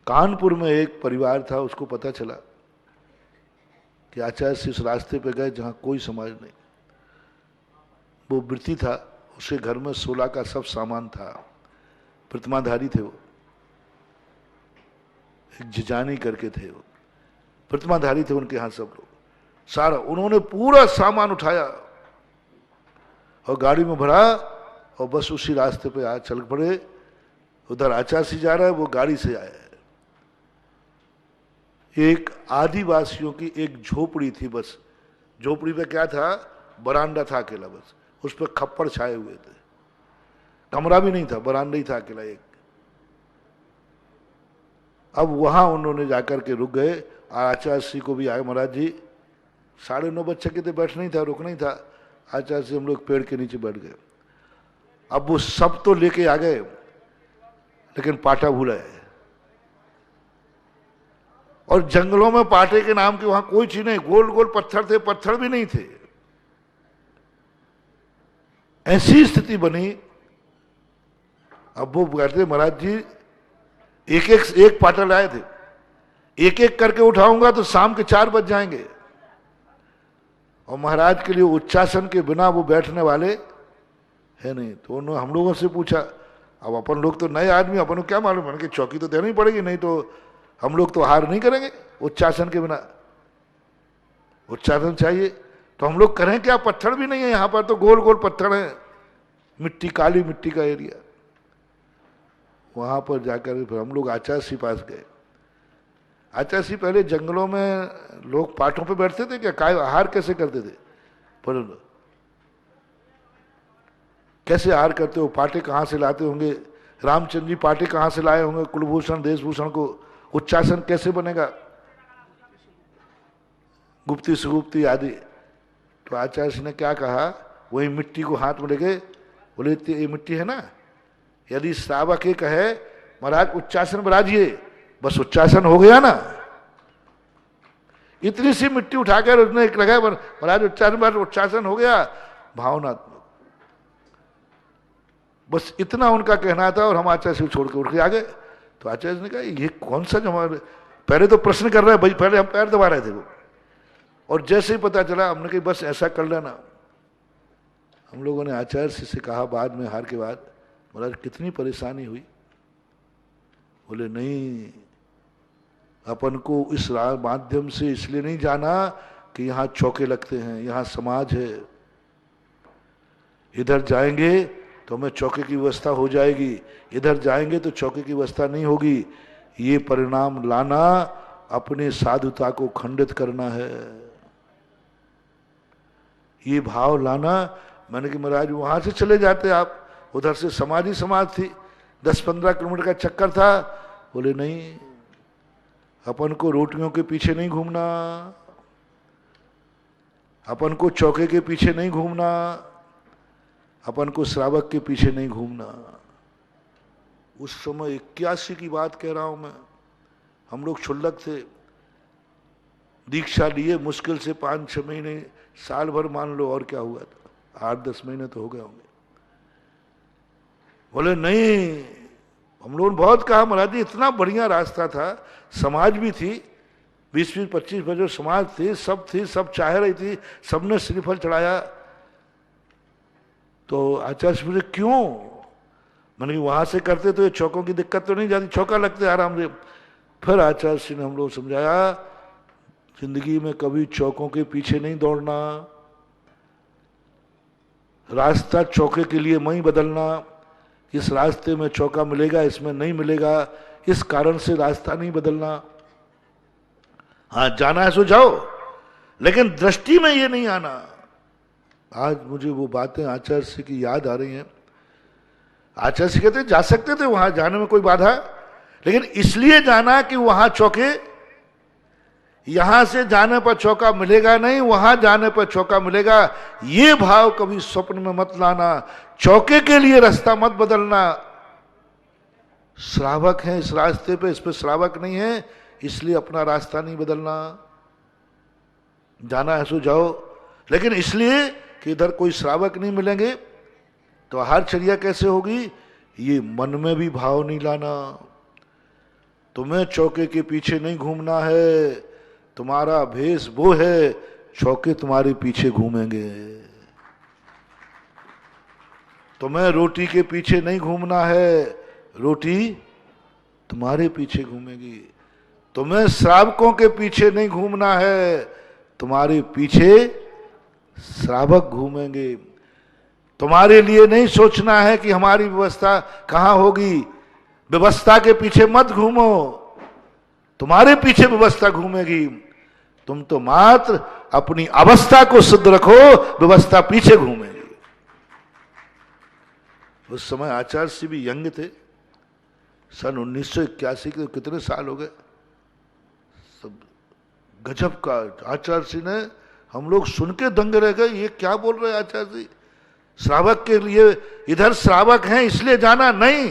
कानपुर में एक परिवार था, उसको पता चला कि आचार्य से इस रास्ते पे गए जहां कोई समाज नहीं। वो वृत्ति था, उसके घर में 16 का सब सामान था, प्रतिमाधारी थे वो, एक जिजानी करके थे वो, प्रतिमाधारी थे उनके यहाँ सब लोग। सारा उन्होंने पूरा सामान उठाया और गाड़ी में भरा और बस उसी रास्ते पे आ चल पड़े। उधर आचार्य से जा रहा है, वो गाड़ी से आया है। एक आदिवासियों की एक झोपड़ी थी, बस झोपड़ी पे क्या था, बरांडा था अकेला, बस उस पर खप्पड़ छाए हुए थे, कमरा भी नहीं था, बरांडा ही था अकेला एक। अब वहां उन्होंने जाकर के रुक गए। आचार्य श्री को भी आए, महाराज जी 9:30 बज चुके थे, बैठ नहीं था, रुक नहीं था। आचार्य श्री हम लोग पेड़ के नीचे बैठ गए। अब वो सब तो लेके आ गए, लेकिन पाटा भूला है। और जंगलों में पाटे के नाम की वहां कोई चीज नहीं, गोल गोल पत्थर थे, पत्थर भी नहीं थे। ऐसी स्थिति बनी। अब वो कहते महाराज जी एक पाटा लाए थे, एक एक करके उठाऊंगा तो शाम के 4 बज जाएंगे। और महाराज के लिए उच्चासन के बिना वो बैठने वाले है नहीं। तो उन्होंने हम लोगों से पूछा, अब अपन लोग तो नए आदमी, अपन को क्या मालूम है कि चौकी तो देनी पड़ेगी, नहीं तो हम लोग तो हार नहीं करेंगे उच्चासन के बिना, उच्चासन चाहिए। तो हम लोग करें क्या, पत्थर भी नहीं है यहां पर, तो गोल गोल पत्थर है, मिट्टी, काली मिट्टी का एरिया। वहां पर जाकर फिर हम लोग आचार्य श्री पास गए। आचार्य श्री पहले जंगलों में लोग पाटों पे बैठते थे क्या, काय आहार कैसे करते थे? पर कैसे आहार करते हो, पाटे कहां से लाते होंगे? रामचंद्र जी पाटे कहां से लाए होंगे कुलभूषण देशभूषण को? उच्चासन कैसे बनेगा? गुप्ती सुगुप्ती आदि। तो आचार्य श्री ने क्या कहा, वही मिट्टी को हाथ में लेके बोले ये मिट्टी है ना, यदि श्रावक एक कहे महाराज उच्चासन बराजिए, बस उच्चासन हो गया ना। इतनी सी मिट्टी उठाकर उसने एक लगाया, महाराज उच्चासन हो गया, भावनात्मक। बस इतना उनका कहना था, और हम आचार्य से छोड़ के उठ के आ गए। तो आचार्य ने कहा ये कौन सा जमाना, पहले तो प्रश्न कर रहे हैं भाई, पहले हम पैर दबा रहे थे वो, और जैसे ही पता चला हमने कहा बस ऐसा कर लेना। हम लोगों ने आचार्य से कहा बाद में, हार के बाद, महाराज कितनी परेशानी हुई? बोले नहीं, अपन को इस माध्यम से इसलिए नहीं जाना कि यहाँ चौके लगते हैं, यहाँ समाज है, इधर जाएंगे तो हमें चौके की व्यवस्था हो जाएगी, इधर जाएंगे तो चौके की व्यवस्था नहीं होगी। ये परिणाम लाना अपने साधुता को खंडित करना है, ये भाव लाना। मैंने कि महाराज वहां से चले जाते आप, उधर से समाज ही समाज थी, 10-15 किलोमीटर का चक्कर था। बोले नहीं, अपन को रोटियों के पीछे नहीं घूमना, अपन को चौके के पीछे नहीं घूमना, अपन को श्रावक के पीछे नहीं घूमना। उस समय 81 की बात कह रहा हूं मैं, हम लोग क्षुल्लक थे, दीक्षा लिए मुश्किल से 5-6 महीने, साल भर मान लो, और क्या हुआ था, 8-10 महीने तो हो गए होंगे। बोले नहीं, हम लोगों ने बहुत कहा महाराज जी इतना बढ़िया रास्ता था, समाज भी थी, 20-20, 25 बजे समाज थी, सब चाह रही थी, सबने श्रीफल चढ़ाया। तो आचार्य बोले क्यों? मैंने कि वहां से करते तो ये चौकों की दिक्कत तो नहीं जाती, चौका लगते आराम से। फिर आचार्य जी ने हम लोग समझाया, जिंदगी में कभी चौकों के पीछे नहीं दौड़ना, रास्ता चौके के लिए नहीं बदलना, इस रास्ते में चौका मिलेगा, इसमें नहीं मिलेगा, इस कारण से रास्ता नहीं बदलना। हाँ जाना है सो जाओ, लेकिन दृष्टि में ये नहीं आना। आज मुझे वो बातें आचार्य से की याद आ रही हैं। आचार्य से कहते जा सकते थे वहां, जाने में कोई बाधा, लेकिन इसलिए जाना कि वहां चौके, यहां से जाने पर चौका मिलेगा नहीं, वहां जाने पर चौका मिलेगा। ये भाव कभी स्वप्न में मत लाना, चौके के लिए रास्ता मत बदलना। श्रावक हैं इस रास्ते पे, इस पे श्रावक नहीं है, इसलिए अपना रास्ता नहीं बदलना। जाना है सो जाओ, लेकिन इसलिए कि इधर कोई श्रावक नहीं मिलेंगे तो आहारचर्या कैसे होगी, ये मन में भी भाव नहीं लाना। तुम्हें चौके के पीछे नहीं घूमना है, तुम्हारा भेष वो है, चौके तुम्हारे पीछे घूमेंगे। तुम्हें रोटी के पीछे नहीं घूमना है, रोटी तुम्हारे पीछे घूमेगी। तुम्हें श्रावकों के पीछे नहीं घूमना है, तुम्हारे पीछे श्रावक घूमेंगे। तुम्हारे लिए नहीं सोचना है कि हमारी व्यवस्था कहां होगी, व्यवस्था के पीछे मत घूमो, तुम्हारे पीछे व्यवस्था घूमेगी। तुम तो मात्र अपनी अवस्था को सिद्ध रखो, व्यवस्था पीछे घूमेगी। उस समय आचार्य जी भी यंग थे, सन 1981 के, कितने साल हो गए, सब गजब का। आचार्य जी ने, हम लोग सुन के दंग रह गए, ये क्या बोल रहे हैं आचार्य जी, श्रावक के लिए इधर श्रावक हैं इसलिए जाना नहीं,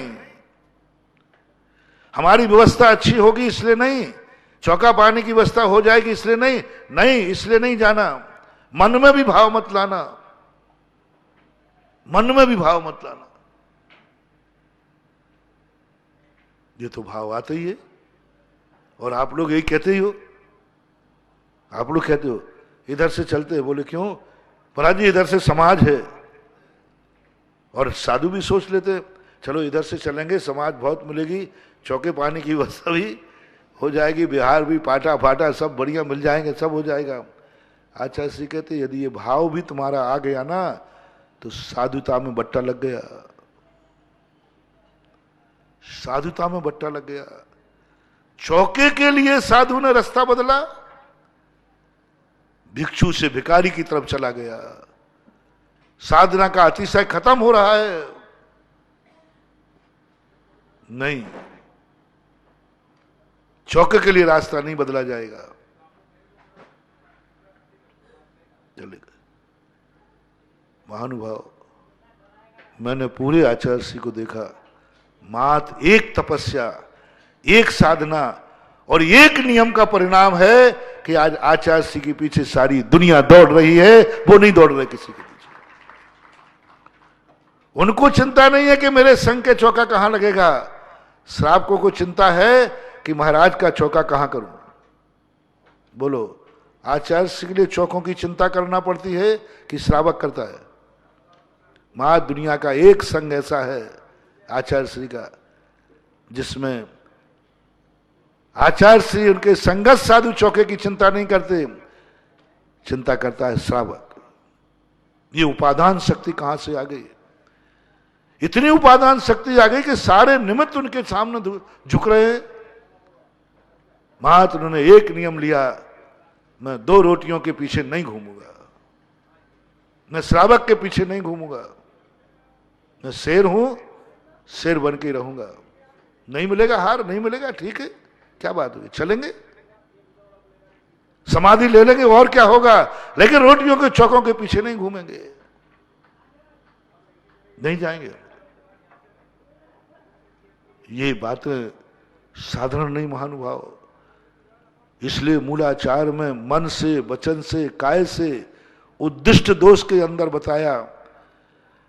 हमारी व्यवस्था अच्छी होगी इसलिए नहीं, चौका पाने की व्यवस्था हो जाएगी इसलिए नहीं, नहीं इसलिए नहीं जाना। मन में भी भाव मत लाना, मन में भी भाव मत लाना। ये तो भाव आते ही है, और आप लोग यही कहते ही हो, आप लोग कहते हो इधर से चलते हैं। बोले क्यों? महाराज जी इधर से समाज है, और साधु भी सोच लेते चलो इधर से चलेंगे, समाज बहुत मिलेगी, चौके पानी की व्यवस्था भी हो जाएगी, बिहार भी पाटा फाटा सब बढ़िया मिल जाएंगे, सब हो जाएगा। आचार्य श्री कहते यदि ये भाव भी तुम्हारा आ गया ना तो साधुता में बट्टा लग गया, साधुता में बट्टा लग गया। चौके के लिए साधु ने रास्ता बदला, भिक्षु से भिखारी की तरफ चला गया। साधना का अतिशय खत्म हो रहा है। नहीं, चौके के लिए रास्ता नहीं बदला जाएगा, चलेगा। महानुभाव, मैंने पूरे आचार्य श्री को देखा, मात्र एक तपस्या, एक साधना और एक नियम का परिणाम है कि आज आचार्य श्री के पीछे सारी दुनिया दौड़ रही है, वो नहीं दौड़ रहे किसी के पीछे। उनको चिंता नहीं है कि मेरे संघ के चौका कहां लगेगा, श्रावकों को चिंता है कि महाराज का चौका कहां करूं। बोलो, आचार्य श्री के लिए चौकों की चिंता करना पड़ती है कि श्रावक करता है? मां दुनिया का एक संघ ऐसा है आचार्य श्री का, जिसमें आचार्य श्री उनके संगत साधु चौके की चिंता नहीं करते, चिंता करता है श्रावक। ये उपादान शक्ति कहां से आ गई? इतनी उपादान शक्ति आ गई कि सारे निमित्त उनके सामने झुक रहे हैं। मात्र उन्होंने एक नियम लिया, मैं 2 रोटियों के पीछे नहीं घूमूंगा, मैं श्रावक के पीछे नहीं घूमूंगा, मैं शेर हूं, शेर बन के रहूंगा। नहीं मिलेगा हार, नहीं मिलेगा, ठीक है, क्या बात हुई, चलेंगे, समाधि ले लेंगे, और क्या होगा, लेकिन रोटियों के चौकों के पीछे नहीं घूमेंगे, नहीं जाएंगे। ये बातें साधारण नहीं महानुभाव। इसलिए मूलाचार में मन से, वचन से, काय से उद्दिष्ट दोष के अंदर बताया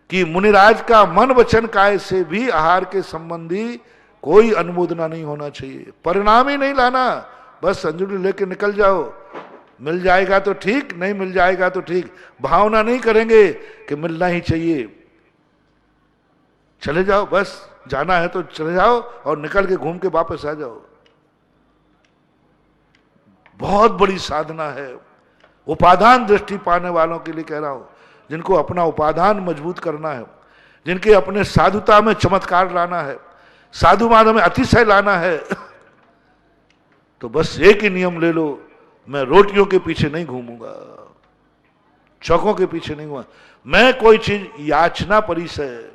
कि मुनिराज का मन वचन काय से भी आहार के संबंधी कोई अनुमोदना नहीं होना चाहिए, परिणाम ही नहीं लाना, बस अंजलि लेके निकल जाओ, मिल जाएगा तो ठीक, नहीं मिल जाएगा तो ठीक, भावना नहीं करेंगे कि मिलना ही चाहिए, चले जाओ, बस जाना है तो चले जाओ और निकल के घूम के वापस आ जाओ। बहुत बड़ी साधना है, उपादान दृष्टि पाने वालों के लिए कह रहा हूं, जिनको अपना उपादान मजबूत करना है, जिनके अपने साधुता में चमत्कार लाना है, साधुवाद में अतिशय लाना है, तो बस एक ही नियम ले लो, मैं रोटियों के पीछे नहीं घूमूंगा, चौकों के पीछे नहीं घूमूंगा, मैं कोई चीज याचना परिसय,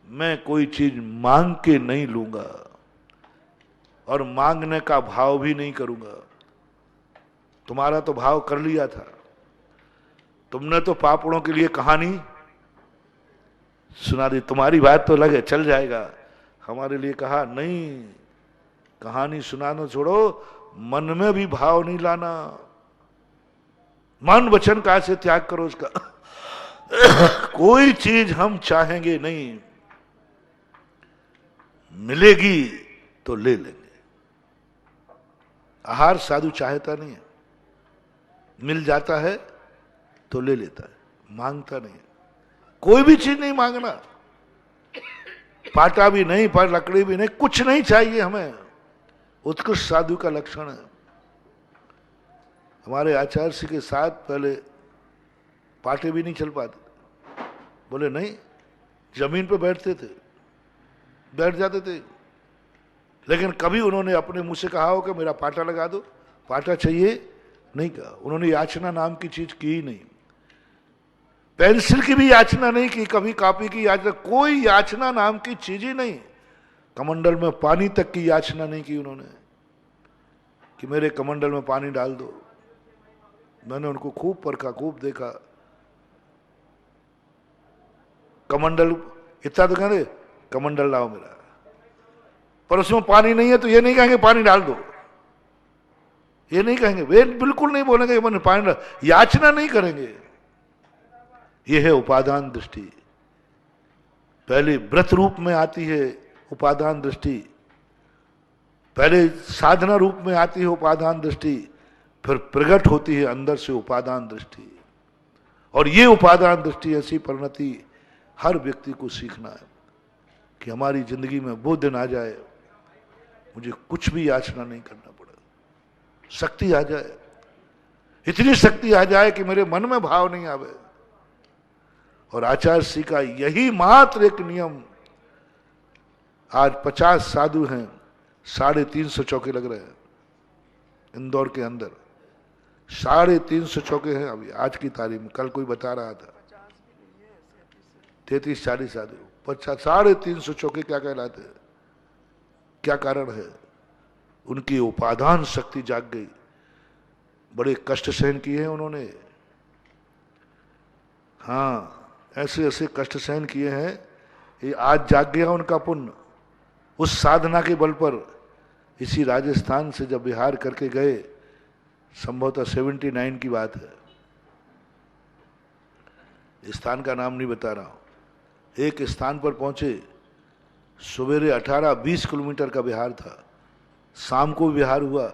मैं कोई चीज मांग के नहीं लूंगा और मांगने का भाव भी नहीं करूंगा। तुम्हारा तो भाव कर लिया था, तुमने तो पापड़ों के लिए कहानी सुना दी, तुम्हारी बात तो लगे चल जाएगा, हमारे लिए कहा नहीं, कहानी सुनाना छोड़ो, मन में भी भाव नहीं लाना, मन वचन का से त्याग करो उसका। कोई चीज हम चाहेंगे नहीं, मिलेगी तो ले लेंगे। आहार साधु चाहता नहीं है, मिल जाता है तो ले लेता है, मांगता नहीं है, कोई भी चीज नहीं मांगना, पाटा भी नहीं, पर लकड़ी भी नहीं, कुछ नहीं चाहिए हमें, उत्कृष्ट साधु का लक्षण है। हमारे आचार्य जी के साथ पहले पाटे भी नहीं चल पाते, बोले नहीं, जमीन पे बैठते थे, बैठ जाते थे, लेकिन कभी उन्होंने अपने मुंह से कहा हो कि मेरा पाटा लगा दो, पाटा चाहिए, नहीं कहा। उन्होंने याचना नाम की चीज की ही नहीं, पेंसिल की भी याचना नहीं की, कभी कॉपी की याचना, कोई याचना नाम की चीज ही नहीं, कमंडल में पानी तक की याचना नहीं की उन्होंने कि मेरे कमंडल में पानी डाल दो। मैंने उनको खूब परखा, खूब देखा, कमंडल इतना तो कहते कमंडल लाओ मेरा, पर उसमें पानी नहीं है तो ये नहीं कहेंगे पानी डाल दो, ये नहीं कहेंगे, वे बिल्कुल नहीं बोलेंगे मैंने पानी डाल, याचना नहीं करेंगे। ये है उपादान दृष्टि, पहले व्रत रूप में आती है उपादान दृष्टि, पहले साधना रूप में आती है उपादान दृष्टि, फिर प्रकट होती है अंदर से उपादान दृष्टि। और ये उपादान दृष्टि ऐसी परिणति हर व्यक्ति को सीखना है कि हमारी जिंदगी में वो दिन आ जाए मुझे कुछ भी याचना नहीं करना पड़े, शक्ति आ जाए, इतनी शक्ति आ जाए कि मेरे मन में भाव नहीं आवे। और आचार्य श्री का यही मात्र एक नियम, आज 50 साधु हैं, 350 चौके लग रहे हैं इंदौर के अंदर, 350 चौके हैं अभी आज की तारीख में, कल कोई बता रहा था 33-40 साधु, 350 चौके क्या कहलाते हैं? क्या कारण है? उनकी उपादान शक्ति जाग गई, बड़े कष्ट सहन किए हैं उन्होंने, हाँ ऐसे ऐसे कष्ट सहन किए हैं, ये आज जाग गया उनका पुण्य उस साधना के बल पर। इसी राजस्थान से जब बिहार करके गए, संभवतः 79 की बात है, स्थान का नाम नहीं बता रहा हूं, एक स्थान पर पहुंचे, सवेरे 18-20 किलोमीटर का बिहार था, शाम को बिहार हुआ,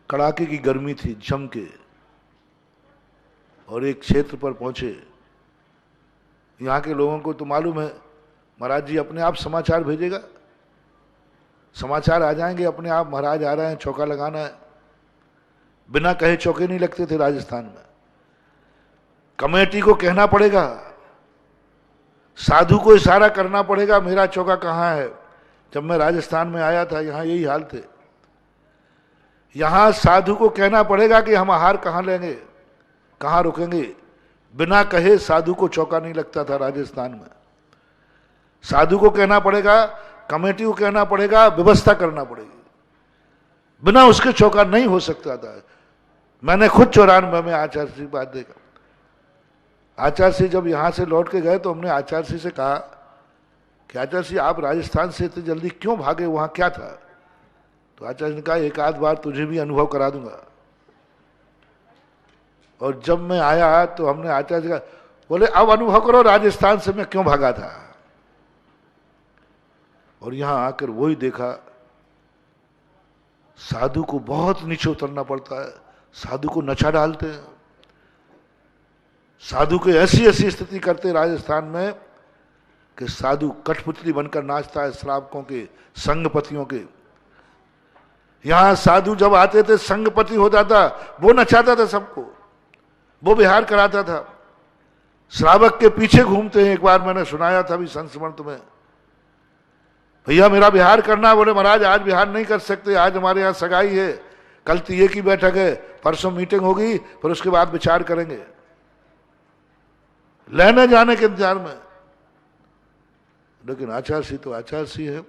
कड़ाके की गर्मी थी जम के, और एक क्षेत्र पर पहुंचे, यहाँ के लोगों को तो मालूम है महाराज जी अपने आप समाचार भेजेगा, समाचार आ जाएंगे अपने आप, महाराज आ रहे हैं, चौका लगाना है, बिना कहे चौके नहीं लगते थे राजस्थान में, कमेटी को कहना पड़ेगा, साधु को इशारा करना पड़ेगा मेरा चौका कहाँ है। जब मैं राजस्थान में आया था यहाँ यही हाल थे, यहाँ साधु को कहना पड़ेगा कि हम आहार कहाँ लेंगे, कहाँ रुकेंगे, बिना कहे साधु को चौका नहीं लगता था राजस्थान में। साधु को कहना पड़ेगा, कमेटी को कहना पड़ेगा, व्यवस्था करना पड़ेगी, बिना उसके चौका नहीं हो सकता था। मैंने खुद 94 में आचार्य जी बात देखा, आचार्य जी जब यहाँ से लौट के गए तो हमने आचार्य जी से कहा कि आचार्य जी आप राजस्थान से इतनी जल्दी क्यों भागे, वहाँ क्या था? तो आचार्य ने कहा एक आध बार तुझे भी अनुभव करा दूंगा। और जब मैं आया तो हमने आचार्य जी का बोले अब अनुभव करो राजस्थान से मैं क्यों भागा था। और यहां आकर वही देखा, साधु को बहुत नीचे उतरना पड़ता है, साधु को नचा डालते हैं, साधु को ऐसी ऐसी स्थिति करते राजस्थान में कि साधु कठपुतली बनकर नाचता है श्रावकों के, संगपतियों के। यहां साधु जब आते थे संगपति हो जाता, वो नचाता था सबको, वो विहार कराता था। श्रावक के पीछे घूमते हैं, एक बार मैंने सुनाया था अभी संस्मरण में, भैया मेरा विहार करना, बोले महाराज आज विहार नहीं कर सकते, आज हमारे यहाँ सगाई है, कल तीये की बैठक है, परसों मीटिंग होगी, फिर उसके बाद विचार करेंगे, लेने जाने के इंतजार में। लेकिन आचार्य सिंह तो आचार्य सिंह है,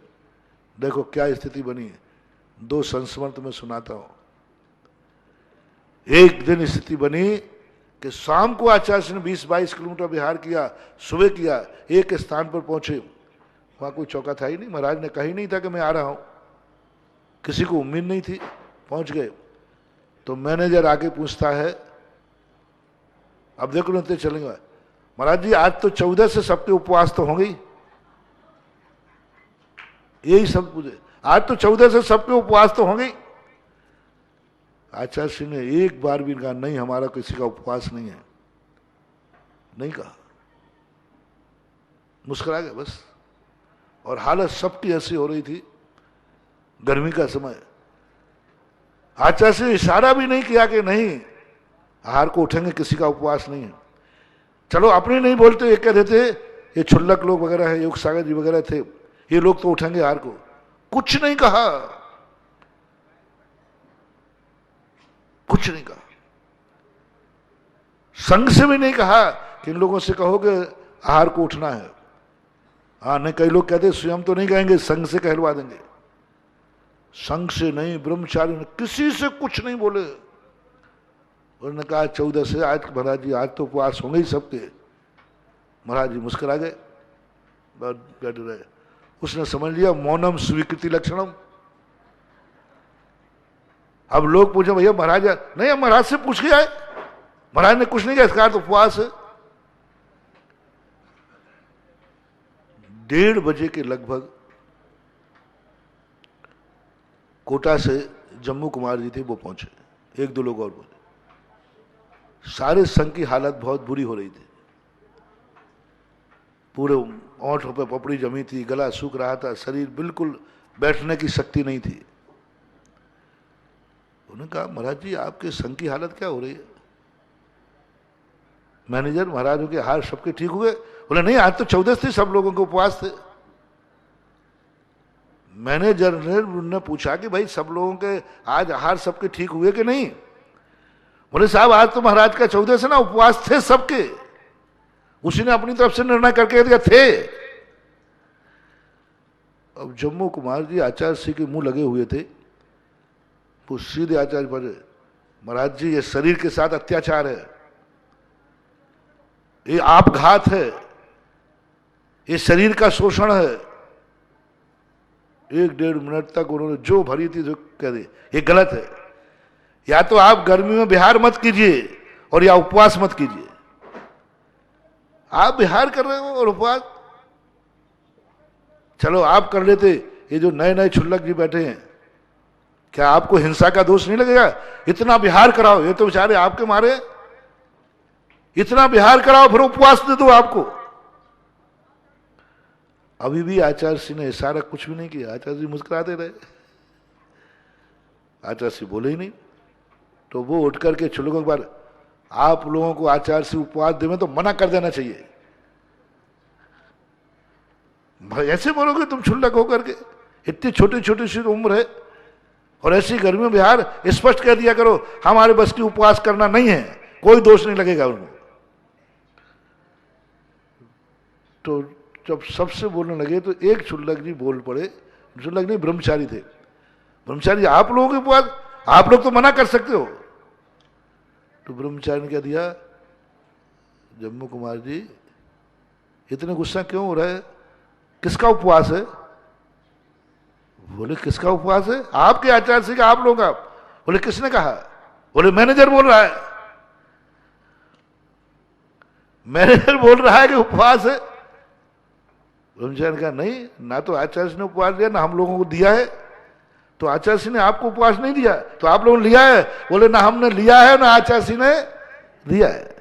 देखो क्या स्थिति बनी है। 2 संस्मरण में सुनाता हूं। एक दिन स्थिति बनी कि शाम को आचार्य सिंह ने 20-22 किलोमीटर विहार किया, सुबह किया, एक स्थान पर पहुंचे, वहां कोई चौका था ही नहीं, महाराज ने कही नहीं था कि मैं आ रहा हूं, किसी को उम्मीद नहीं थी। पहुंच गए तो मैनेजर आके पूछता है, अब देखो नहीं चलेंगे, महाराज जी आज तो 14 से सबके उपवास तो होंगे, यही सब पूछे, आज तो 14 से सबके उपवास तो होंगे। आचार्य सिंह ने एक बार भी कहा नहीं हमारा किसी का उपवास नहीं है, नहीं कहा, मुस्कुरा गए बस। और हालत सबकी ऐसी हो रही थी, गर्मी का समय, आचार्य सिंह इशारा भी नहीं किया कि नहीं आहार को उठेंगे, किसी का उपवास नहीं है। चलो अपने नहीं बोलते, ये कह देते ये छुल्लक लोग वगैरह है, योग सागर जी वगैरह थे, ये लोग तो उठेंगे आहार को, कुछ नहीं कहा, कुछ नहीं कहा। संघ से भी नहीं कहा कि इन लोगों से कहोगे आहार को उठना है। हाँ नहीं, कई लोग कहते स्वयं तो नहीं कहेंगे, संघ से कहलवा देंगे। संघ से नहीं, ब्रह्मचारी ने किसी से कुछ नहीं बोले। उन्होंने कहा 14 से आज महाराज जी आज तो उपवास होंगे ही सबके। महाराज जी मुस्कुरा गए, बैठ रहे। उसने समझ लिया मौनम स्वीकृति लक्षणम। अब लोग पूछे भैया महाराज, नहीं हम महाराज से पूछ के आए, महाराज ने कुछ नहीं कहा, इसका तो उपवास है। 1:30 बजे के लगभग कोटा से जम्मू कुमार जी थे, वो पहुंचे, 1-2 लोग और पहुंचे। सारे संघ की हालत बहुत बुरी हो रही थी, पूरे ओंठों पे पपड़ी जमी थी, गला सूख रहा था, शरीर बिल्कुल बैठने की शक्ति नहीं थी। उन्होंने कहा महाराज जी आपके संघ की हालत क्या हो रही है? मैनेजर महाराजों के हार सबके ठीक हुए? बोले नहीं आज तो 14 थे, सब लोगों के उपवास थे। मैनेजर ने पूछा कि भाई सब लोगों के आज आहार सबके ठीक हुए कि नहीं? बोले साहब आज तो महाराज का 14 से ना उपवास थे सबके, उसी ने अपनी तरफ से निर्णय करके दिया थे। अब जम्मू कुमार जी आचार्य सिंह के मुंह लगे हुए थे, वो सीधे आचार्य पर, महाराज जी ये शरीर के साथ अत्याचार है, ये आपघात है, ये शरीर का शोषण है। 1-1.5 मिनट तक उन्होंने जो भरी थी जो कह दी, ये गलत है, या तो आप गर्मी में विहार मत कीजिए और या उपवास मत कीजिए। आप विहार कर रहे हो और उपवास, चलो आप कर लेते, ये जो नए नए छुल्लक जी बैठे हैं, क्या आपको हिंसा का दोष नहीं लगेगा? इतना विहार कराओ, ये तो बेचारे आपके मारे, इतना विहार कराओ फिर उपवास दे दो आपको। अभी भी आचार्य सिंह ने इशारा कुछ भी नहीं किया, आचार्य जी मुस्कुराते रहे, आचार्य सिंह बोले ही नहीं। तो वो उठ करके छुल्लकों के बार, आप लोगों को आचार्य सिंह उपवास देवे तो मना कर देना चाहिए। भाई ऐसे बोलोगे तुम छुल्लक होकर के, इतनी छोटी छोटी सी उम्र है और ऐसी गर्मी में बिहार, स्पष्ट कह दिया करो हमारे बस की उपवास करना नहीं है, कोई दोष नहीं लगेगा उनको। तो जब सबसे बोलने लगे तो एक छुल्लक जी बोल पड़े, छुल्लक नहीं ब्रह्मचारी थे, ब्रह्मचारी आप लोगों के उपवास, आप लोग तो मना कर सकते हो। तो ब्रह्मचारी ने क्या दिया, जम्मू कुमार जी इतने गुस्सा क्यों हो रहा है, किसका उपवास है? बोले किसका उपवास है? आपके आचार्य सिंह का, आप लोगों का। बोले किसने कहा? बोले मैनेजर बोल रहा है, मैनेजर बोल रहा है कि उपवास है। ब्रह्मचारी ने कहा नहीं, ना तो आचार्य ने उपवास दिया ना हम लोगों को दिया है। तो आचार्य ने आपको उपवास नहीं दिया, तो आप लोगों ने लिया है? बोले ना हमने लिया है ना आचार्य ने दिया है।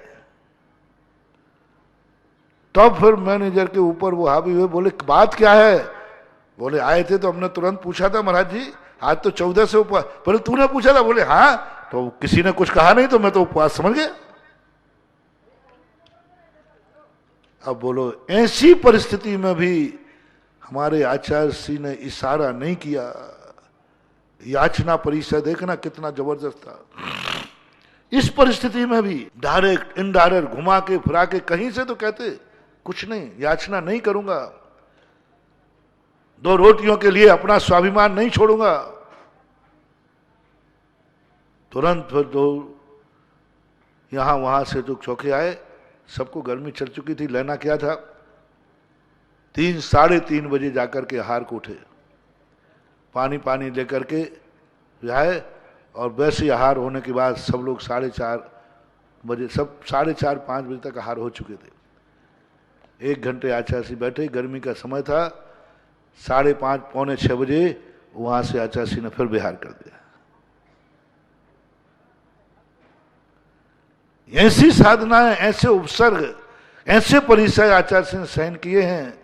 तब फिर मैनेजर के ऊपर वो हावी हुए, बोले बात क्या है? बोले आए थे तो हमने तुरंत पूछा था महाराज जी आज तो 14 से उपवास। बोले तूने पूछा था? बोले हाँ। तो किसी ने कुछ कहा नहीं तो मैं तो उपवास समझ गया। अब बोलो ऐसी परिस्थिति में भी हमारे आचार्य श्री ने इशारा नहीं किया। याचना परिचय देखना कितना जबरदस्त था। इस परिस्थिति में भी डायरेक्ट इनडायरेक्ट घुमा के फिरा के कहीं से तो कहते कुछ नहीं, याचना नहीं करूंगा, 2 रोटियों के लिए अपना स्वाभिमान नहीं छोड़ूंगा। तुरंत फिर तो यहां वहां से जो चौके आए, सबको गर्मी चढ़ चुकी थी। लेना क्या था, 3 साढ़े 3 बजे जाकर के आहार को उठे, पानी लेकर के आए और वैसे आहार होने के बाद सब लोग 4:30 बजे, सब 4:30 5 बजे तक आहार हो चुके थे। 1 घंटे आचार्य बैठे, गर्मी का समय था। 5:30 पौने 6 बजे वहां से आचार्य ने फिर विहार कर दिया। ऐसी साधनाएं, ऐसे उपसर्ग, ऐसे परिचय आचार्य ने सहन किए हैं।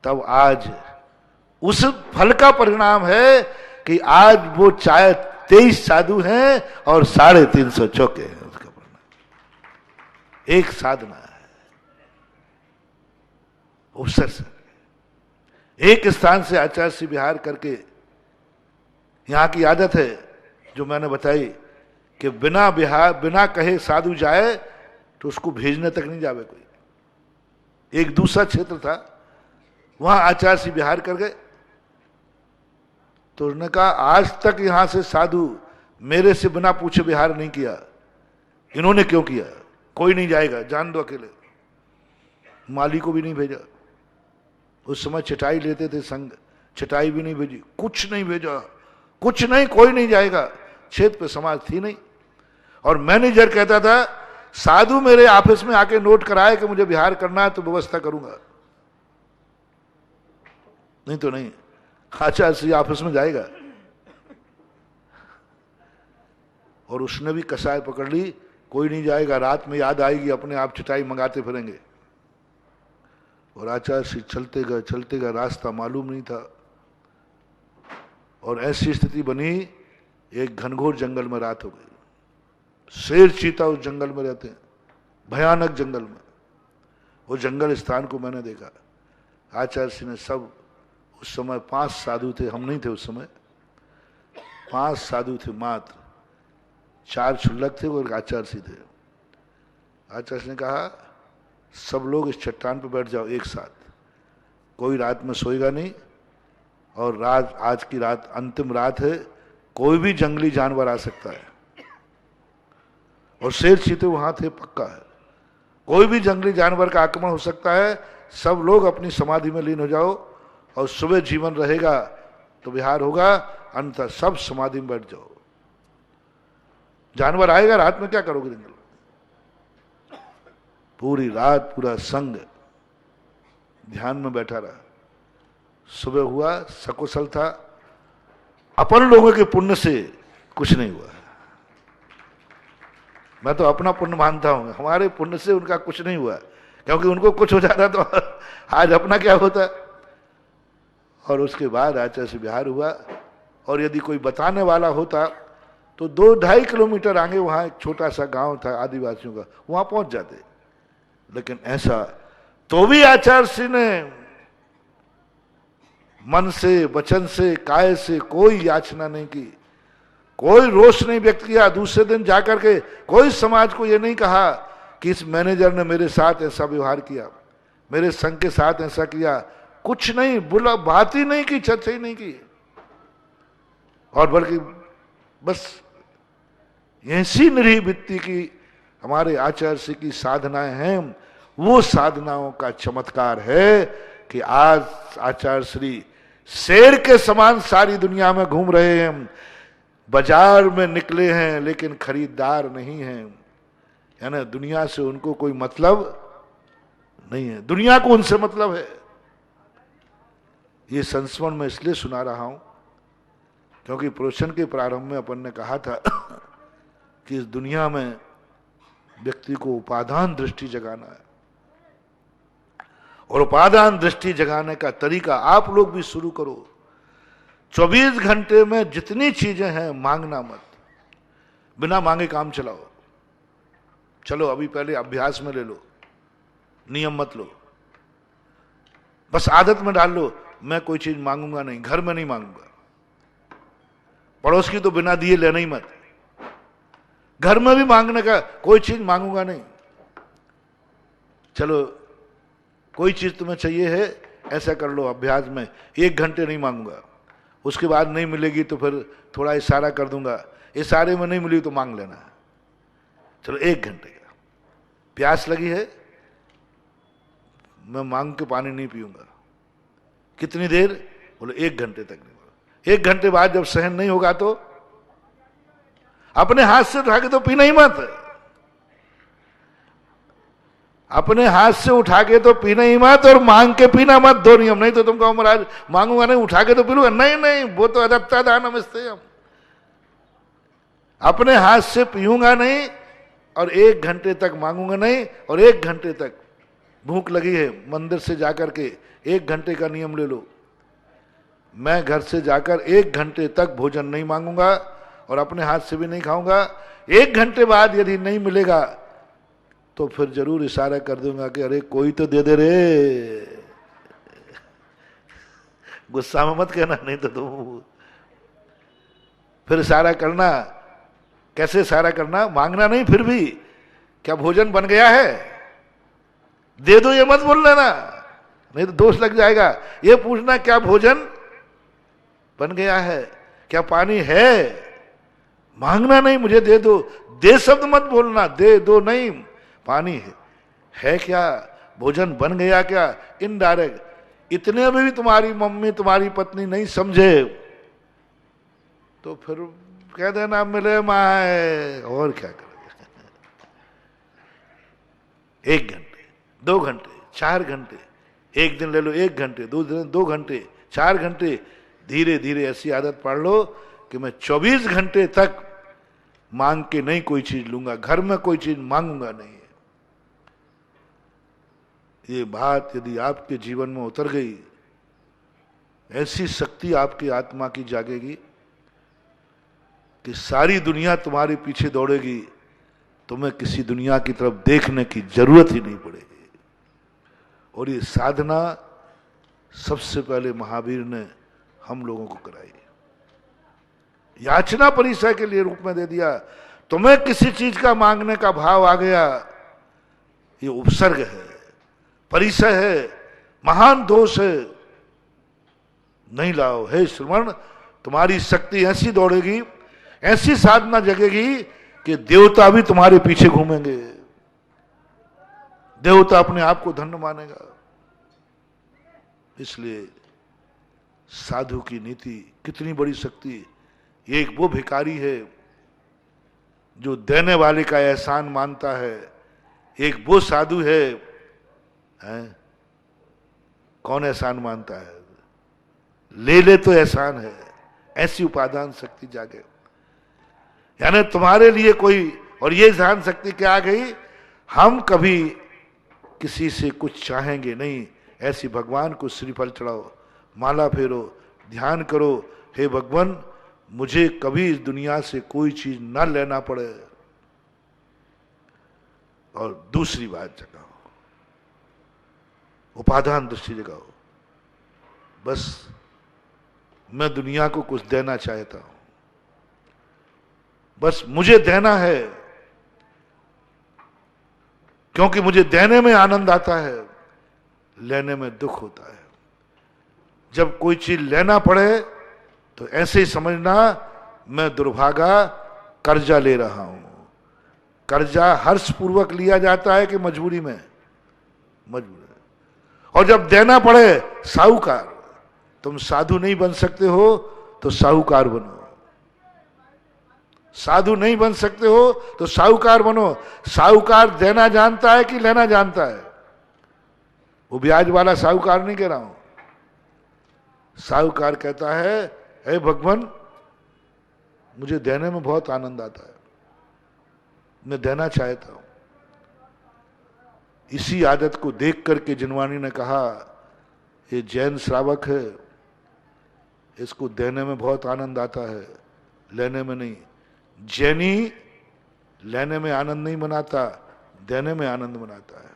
तब आज उस फल का परिणाम है कि आज वो चाहे 23 साधु हैं और 350 चौके हैं। उसका परिणाम एक साधना है, उपसर्ग से एक स्थान से आचार्य से विहार करके। यहां की आदत है जो मैंने बताई कि बिना विहार बिना कहे साधु जाए तो उसको भेजने तक नहीं जावे कोई। एक दूसरा क्षेत्र था, वहां आचार्य से विहार कर गए तो उन्होंने कहा आज तक यहां से साधु मेरे से बिना पूछे विहार नहीं किया, इन्होंने क्यों किया? कोई नहीं जाएगा, जान दो अकेले। माली को भी नहीं भेजा। उस समय चटाई लेते थे संघ, चटाई भी नहीं भेजी, कुछ नहीं भेजा, कुछ नहीं, कोई नहीं जाएगा। क्षेत्र पे समाज थी नहीं। और मैनेजर कहता था साधु मेरे ऑफिस में आके नोट कराए कि मुझे विहार करना है तो व्यवस्था करूंगा, नहीं तो नहीं। आचार्य श्री ऑफिस में जाएगा। और उसने भी कसाय पकड़ ली, कोई नहीं जाएगा, रात में याद आएगी, अपने आप चटाई मंगाते फिरेंगे। और आचार्य श्री चलते गए, रास्ता मालूम नहीं था। और ऐसी स्थिति बनी, एक घनघोर जंगल में रात हो गई। शेर चीता उस जंगल में रहते हैं, भयानक जंगल में। वो जंगल स्थान को मैंने देखा। आचार्य श्री ने सब, उस समय 5 साधु थे, हम नहीं थे उस समय, 5 साधु थे मात्र, 4 क्षुल्लक थे और आचार्य श्री थे। आचार्य ने कहा सब लोग इस चट्टान पर बैठ जाओ एक साथ, कोई रात में सोएगा नहीं। और रात, आज की रात अंतिम रात है, कोई भी जंगली जानवर आ सकता है। और शेर चीते वहां थे, पक्का है, कोई भी जंगली जानवर का आक्रमण हो सकता है। सब लोग अपनी समाधि में लीन हो जाओ और सुबह जीवन रहेगा तो विहार होगा, अन्यथा सब समाधि में बैठ जाओ। जानवर आएगा, रात में क्या करोगे जंगल? पूरी रात पूरा संघ ध्यान में बैठा रहा। सुबह हुआ, सकुशल था। अपन लोगों के पुण्य से कुछ नहीं हुआ। मैं तो अपना पुण्य मानता हूं, हमारे पुण्य से उनका कुछ नहीं हुआ, क्योंकि उनको कुछ हो जाता तो आज अपना क्या होता। और उसके बाद आचार्य से विहार हुआ। और यदि कोई बताने वाला होता तो 2-2.5 किलोमीटर आगे वहां एक छोटा सा गांव था आदिवासियों का, वहां पहुंच जाते। लेकिन ऐसा तो भी आचार्य श्री ने मन से, वचन से, काय से कोई याचना नहीं की, कोई रोष नहीं व्यक्त किया। दूसरे दिन जाकर के कोई समाज को यह नहीं कहा कि इस मैनेजर ने मेरे साथ ऐसा व्यवहार किया, मेरे संघ के साथ ऐसा किया, कुछ नहीं बोला, बात ही नहीं की, चर्चा ही नहीं की। और बल्कि बस ऐसी निरीह वृत्ति की हमारे आचार्य श्री की साधनाएं हैं। वो साधनाओं का चमत्कार है कि आज आचार्य श्री शेर के समान सारी दुनिया में घूम रहे हैं, बाजार में निकले हैं लेकिन खरीदार नहीं हैं। यानी दुनिया से उनको कोई मतलब नहीं है, दुनिया को उनसे मतलब है। ये संस्मरण मैं इसलिए सुना रहा हूं क्योंकि प्रवचन के प्रारंभ में अपन ने कहा था कि इस दुनिया में व्यक्ति को उपादान दृष्टि जगाना है, और उपादान दृष्टि जगाने का तरीका आप लोग भी शुरू करो। 24 घंटे में जितनी चीजें हैं मांगना मत, बिना मांगे काम चलाओ। चलो अभी पहले अभ्यास में ले लो, नियम मत लो, बस आदत में डाल लो, मैं कोई चीज मांगूंगा नहीं, घर में नहीं मांगूंगा, पड़ोस की तो बिना दिए लेना ही मत, घर में भी मांगने का कोई चीज मांगूंगा नहीं। चलो कोई चीज तुम्हें चाहिए है, ऐसा कर लो अभ्यास में, 1 घंटे नहीं मांगूंगा, उसके बाद नहीं मिलेगी तो फिर थोड़ा इशारा कर दूंगा, इशारे में नहीं मिली तो मांग लेना। चलो 1 घंटे का, प्यास लगी है, मैं मांग के पानी नहीं पीऊंगा। कितनी देर? बोले 1 घंटे तक नहीं। 1 घंटे बाद जब सहन नहीं होगा तो अपने हाथ से उठा के तो पीना ही मत, अपने हाथ से उठा के तो पीना ही मत, और मांग के पीना मत। 2 नियम। नहीं तो तुम कहो महाराज मांगूंगा नहीं, उठा के तो पी लूंगा। नहीं नहीं, वो तो अदत्ता दान नमस्ते। हम अपने हाथ से पीऊंगा नहीं, और 1 घंटे तक मांगूंगा नहीं, और 1 घंटे तक भूख लगी है, मंदिर से जाकर के 1 घंटे का नियम ले लो, मैं घर से जाकर 1 घंटे तक भोजन नहीं मांगूंगा और अपने हाथ से भी नहीं खाऊंगा। 1 घंटे बाद यदि नहीं मिलेगा तो फिर जरूर इशारा कर दूंगा कि अरे कोई तो दे दे रे। गुस्सा में मत कहना, नहीं तो तुम फिर इशारा करना। कैसे इशारा करना? मांगना नहीं, फिर भी क्या भोजन बन गया है, दे दो, ये मत बोल लेना, नहीं तो दोष लग जाएगा। ये पूछना क्या भोजन बन गया है, क्या पानी है। मांगना नहीं, मुझे दे दो, दे शब्द मत बोलना, दे दो नहीं, पानी है क्या, भोजन बन गया क्या, इनडायरेक्ट। इतने में भी तुम्हारी मम्मी तुम्हारी पत्नी नहीं समझे तो फिर कह देना मिले माए, और क्या करोगे। 1 घंटे, 2 घंटे, 4 घंटे, एक दिन ले लो 1 घंटे, 2 दिन 2 घंटे, 4 घंटे, धीरे धीरे ऐसी आदत पड़ लो कि मैं 24 घंटे तक मांग के नहीं कोई चीज लूंगा, घर में कोई चीज मांगूंगा नहीं। ये बात यदि आपके जीवन में उतर गई, ऐसी शक्ति आपकी आत्मा की जागेगी कि सारी दुनिया तुम्हारे पीछे दौड़ेगी, तुम्हें किसी दुनिया की तरफ देखने की जरूरत ही नहीं पड़ेगी। और ये साधना सबसे पहले महावीर ने हम लोगों को कराई, याचना परिचय के लिए रूप में दे दिया। तुम्हें किसी चीज का मांगने का भाव आ गया, ये उपसर्ग है, परिचय है, महान दोष है, नहीं लाओ। हे श्रवण, तुम्हारी शक्ति ऐसी दौड़ेगी, ऐसी साधना जगेगी कि देवता भी तुम्हारे पीछे घूमेंगे, देवता अपने आप को धन्य मानेगा। इसलिए साधु की नीति कितनी बड़ी शक्ति। एक वो भिखारी है जो देने वाले का एहसान मानता है, एक वो साधु है, हैं? कौन एहसान मानता है? ले ले तो एहसान है। ऐसी उपादान शक्ति जागे, यानी तुम्हारे लिए कोई, और ये ध्यान शक्ति क्या आ गई, हम कभी किसी से कुछ चाहेंगे नहीं। ऐसी भगवान को श्रीफल चढ़ाओ, माला फेरो, ध्यान करो, हे भगवान मुझे कभी इस दुनिया से कोई चीज ना लेना पड़े। और दूसरी बात जगाओ, उपादान दृष्टि जगाओ, बस मैं दुनिया को कुछ देना चाहता हूं, बस मुझे देना है, क्योंकि मुझे देने में आनंद आता है, लेने में दुख होता है। जब कोई चीज लेना पड़े तो ऐसे ही समझना मैं दुर्भागा कर्जा ले रहा हूं। कर्जा हर्षपूर्वक लिया जाता है कि मजबूरी में? मजबूरी। और जब देना पड़े, साहूकार। तुम साधु नहीं बन सकते हो तो साहूकार बनो, साधु नहीं बन सकते हो तो साहूकार बनो। साहूकार देना जानता है कि लेना जानता है? वो ब्याज वाला साहूकार नहीं कह रहा हूं। साहूकार कहता है, हे भगवान, मुझे देने में बहुत आनंद आता है, मैं देना चाहता हूं। इसी आदत को देख करके जिनवानी ने कहा, ये जैन श्रावक है, इसको देने में बहुत आनंद आता है, लेने में नहीं। जैनी लेने में आनंद नहीं मनाता, देने में आनंद मनाता है।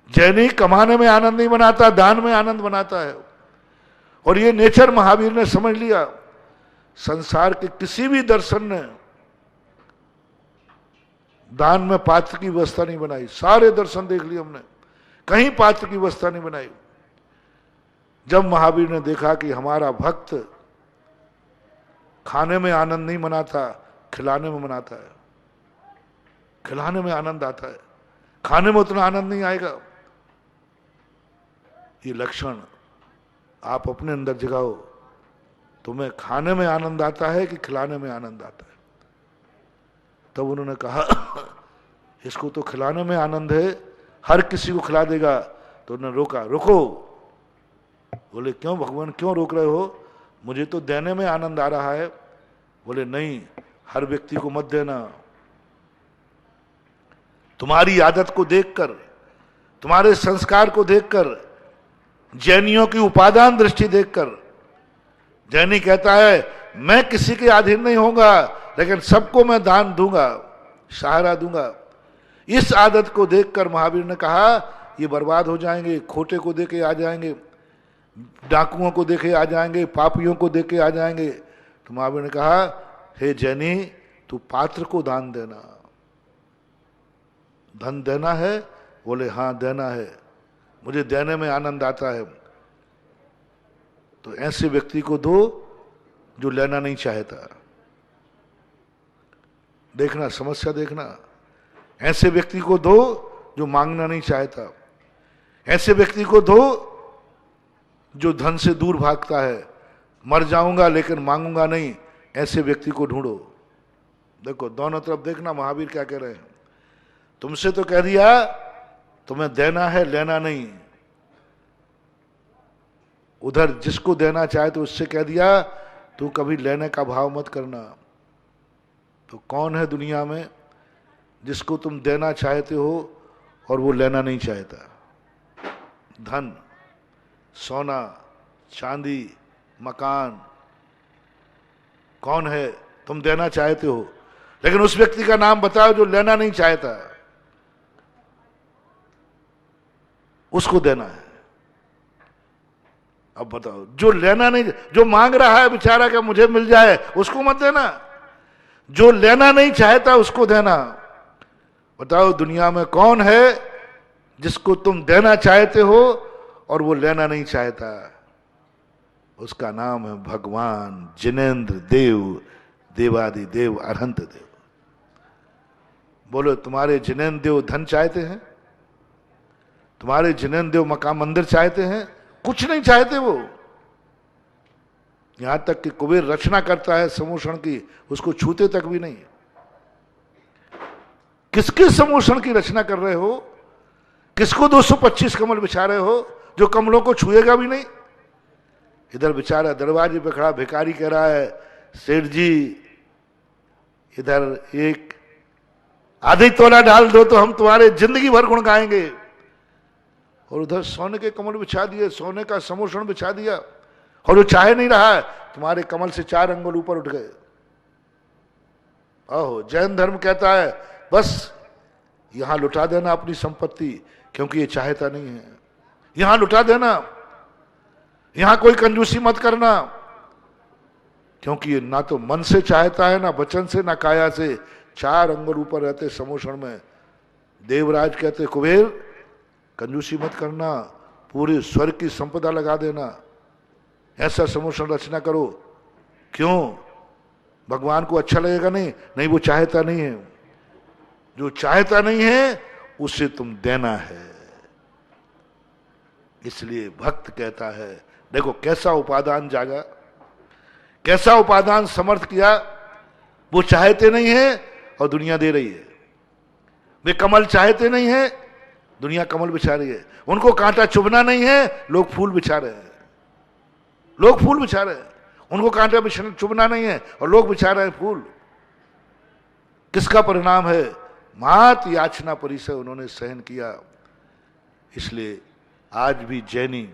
जैनी कमाने में आनंद नहीं मनाता, दान में आनंद मनाता है। और ये नेचर महावीर ने समझ लिया। संसार के किसी भी दर्शन ने दान में पात्र की व्यवस्था नहीं बनाई। सारे दर्शन देख लिए हमने, कहीं पात्र की व्यवस्था नहीं बनाई। जब महावीर ने देखा कि हमारा भक्त खाने में आनंद नहीं मनाता, खिलाने में मनाता है, खिलाने में आनंद आता है, खाने में उतना आनंद नहीं आएगा, ये लक्षण आप अपने अंदर जगाओ। तुम्हें खाने में आनंद आता है कि खिलाने में आनंद आता है? तब उन्होंने कहा, इसको तो खिलाने में आनंद है, हर किसी को खिला देगा। तो उन्होंने रोका, रुको। बोले क्यों भगवान, क्यों रोक रहे हो? मुझे तो देने में आनंद आ रहा है। बोले नहीं, हर व्यक्ति को मत देना। तुम्हारी आदत को देखकर, तुम्हारे संस्कार को देखकर, जैनियों की उपादान दृष्टि देखकर, जैनी कहता है मैं किसी के अधीन नहीं होऊंगा, लेकिन सबको मैं दान दूंगा, सहारा दूंगा। इस आदत को देखकर महावीर ने कहा ये बर्बाद हो जाएंगे, खोटे को देके आ जाएंगे, डाकुओं को देखे आ जाएंगे, पापियों को देके आ जाएंगे। तो महावीर ने कहा, हे जैनी, तू पात्र को दान देना। धन देना है? बोले हाँ देना है, मुझे देने में आनंद आता है। तो ऐसे व्यक्ति को दो जो लेना नहीं चाहता। देखना, समस्या देखना। ऐसे व्यक्ति को दो जो मांगना नहीं चाहता। ऐसे व्यक्ति को दो जो धन से दूर भागता है, मर जाऊंगा लेकिन मांगूंगा नहीं, ऐसे व्यक्ति को ढूंढो। देखो दोनों तरफ देखना महावीर क्या कह रहे हैं। तुमसे तो कह दिया तुम्हें देना है, लेना नहीं। उधर जिसको देना चाहे तो उससे कह दिया तू कभी लेने का भाव मत करना। तो कौन है दुनिया में जिसको तुम देना चाहते हो और वो लेना नहीं चाहता? धन, सोना, चांदी, मकान, कौन है? तुम देना चाहते हो, लेकिन उस व्यक्ति का नाम बताओ जो लेना नहीं चाहता, उसको देना है। अब बताओ, जो लेना नहीं, जो मांग रहा है बेचारा का मुझे मिल जाए, उसको मत देना। जो लेना नहीं चाहता उसको देना। बताओ दुनिया में कौन है जिसको तुम देना चाहते हो और वो लेना नहीं चाहता? उसका नाम है भगवान जिनेंद्र देव, देवादि देव, अरहंत देव। बोलो, तुम्हारे जिनेंद्र देव धन चाहते हैं? तुम्हारे जिनेंद्र देव मकान मंदिर चाहते हैं? कुछ नहीं चाहते वो। यहां तक कि कुबेर रचना करता है समूषण की, उसको छूते तक भी नहीं। किसके समूषण की रचना कर रहे हो? किसको 225 कमल बिछा रहे हो जो कमलों को छुएगा भी नहीं? इधर बेचारा दरवाजे पे खड़ा भिखारी कह रहा है, सेठ जी इधर एक आधी तोला डाल दो तो हम तुम्हारे जिंदगी भर गुण गाएंगे। और उधर सोने के कमल बिछा दिए, सोने का समूषण बिछा दिया, और वो चाहे नहीं रहा है, तुम्हारे कमल से 4 अंगुल ऊपर उठ गए। ओहो, जैन धर्म कहता है बस यहां लुटा देना अपनी संपत्ति, क्योंकि ये चाहता नहीं है। यहां लुटा देना, यहां कोई कंजूसी मत करना, क्योंकि ये ना तो मन से चाहता है, ना वचन से, ना काया से। 4 अंगुल ऊपर रहते समूषण में। देवराज कहते कुबेर कंजूसी मत करना, पूरे स्वर्ग की संपदा लगा देना, ऐसा समूषण रचना करो। क्यों? भगवान को अच्छा लगेगा? नहीं, नहीं, वो चाहता नहीं है। जो चाहता नहीं है उसे तुम देना है। इसलिए भक्त कहता है, देखो कैसा उपादान जागा, कैसा उपादान समर्थ किया। वो चाहते नहीं है और दुनिया दे रही है। वे कमल चाहते नहीं है दुनिया कमल बिछा रही है, उनको कांटा चुभना नहीं है, लोग फूल बिछा रहे हैं, लोग फूल बिछा रहे हैं। उनको कांटा चुभना नहीं है और लोग बिछा रहे हैं फूल। किसका परिणाम है? मात याचना परिसर उन्होंने सहन किया। इसलिए आज भी जैनी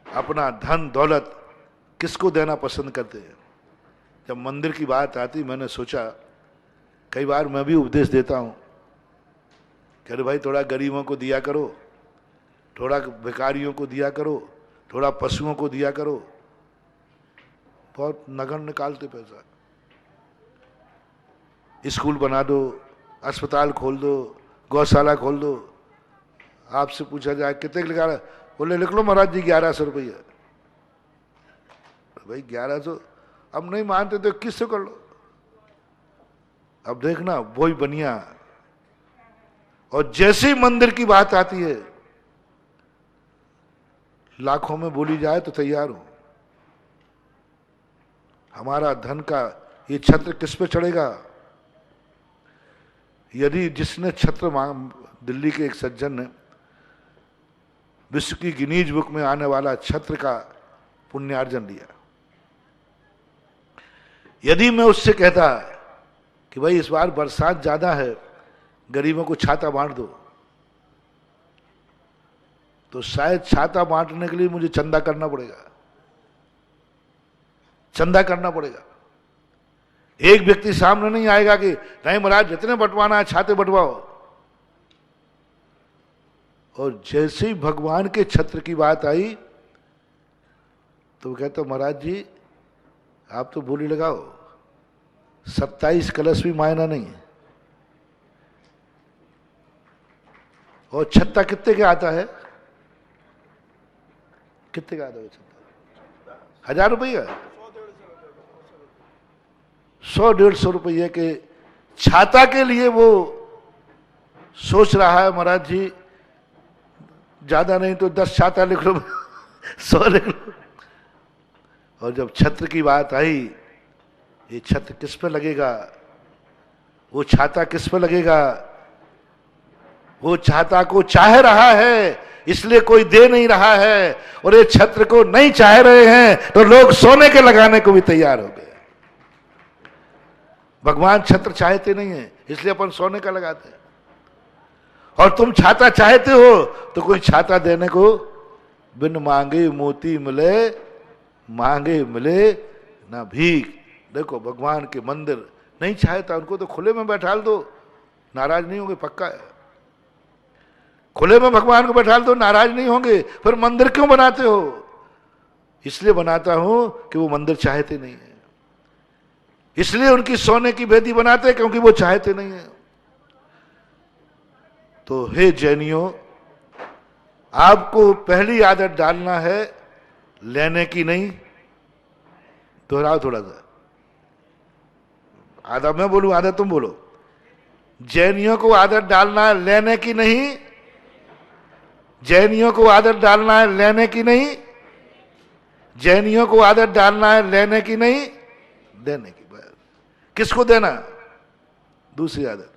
अपना धन दौलत किसको देना पसंद करते हैं? जब मंदिर की बात आती, मैंने सोचा, कई बार मैं भी उपदेश देता हूं कि अरे भाई थोड़ा गरीबों को दिया करो, थोड़ा भिखारियों को दिया करो, थोड़ा पशुओं को दिया करो। बहुत नगण निकालते पैसा। स्कूल बना दो, अस्पताल खोल दो, गौशाला खोल दो। आपसे पूछा जाए कितने लिखा रहा, बोले लिख लो महाराज जी 1100 रुपया। भाई 1100 अब नहीं मानते तो 2100 कर लो। अब देखना वही बनिया। और जैसे ही मंदिर की बात आती है, लाखों में बोली जाए तो तैयार हूं। हमारा धन का ये छत्र किस पे चढ़ेगा? यदि जिसने छत्र दिल्ली के एक सज्जन ने विश्व की गिनीज बुक में आने वाला छत्र का पुण्यार्जन लिया, यदि मैं उससे कहता कि भाई इस बार बरसात ज्यादा है, गरीबों को छाता बांट दो, तो शायद छाता बांटने के लिए मुझे चंदा करना पड़ेगा, चंदा करना पड़ेगा। एक व्यक्ति सामने नहीं आएगा कि नहीं महाराज जितने बंटवाना है छाते बंटवाओ। और जैसे ही भगवान के छत्र की बात आई तो कहता महाराज जी आप तो बोली लगाओ, 27 कलश भी मायना नहीं है। और छत्ता कितने का आता है? कितने का आता है छत्ता? 1000 रुपये का? 100-150 रुपये के छाता के लिए वो सोच रहा है महाराज जी ज्यादा नहीं तो 10 छाता लिख लो 100 लिख लो। और जब छत्र की बात आई, ये छत्र किस पे लगेगा, वो छाता किस पे लगेगा? वो छाता को चाह रहा है इसलिए कोई दे नहीं रहा है, और ये छत्र को नहीं चाह रहे हैं तो लोग सोने के लगाने को भी तैयार हो गए। भगवान छत्र चाहते नहीं है इसलिए अपन सोने का लगाते हैं। और तुम छाता चाहते हो तो कोई छाता देने को बिन मांगे मोती मिले, मांगे मिले ना भीख। देखो भगवान के मंदिर नहीं चाहता, उनको तो खुले में बैठाल दो, नाराज नहीं होंगे, पक्का है। खुले में भगवान को बैठाल दो, नाराज नहीं होंगे। फिर मंदिर क्यों बनाते हो? इसलिए बनाता हूं कि वो मंदिर चाहते नहीं है, इसलिए उनकी सोने की वेदी बनाते हैं क्योंकि वो चाहते नहीं है। तो हे जैनियों, आपको पहली आदत डालना है लेने की नहीं। दोहराओ थोड़ा सा, आधा मैं बोलूं आधा तुम बोलो। जैनियों को आदत डालना है लेने की नहीं, जैनियों को आदत डालना है लेने की नहीं, जैनियों को आदत डालना है लेने की नहीं, देने की। किसको देना? दूसरी आदत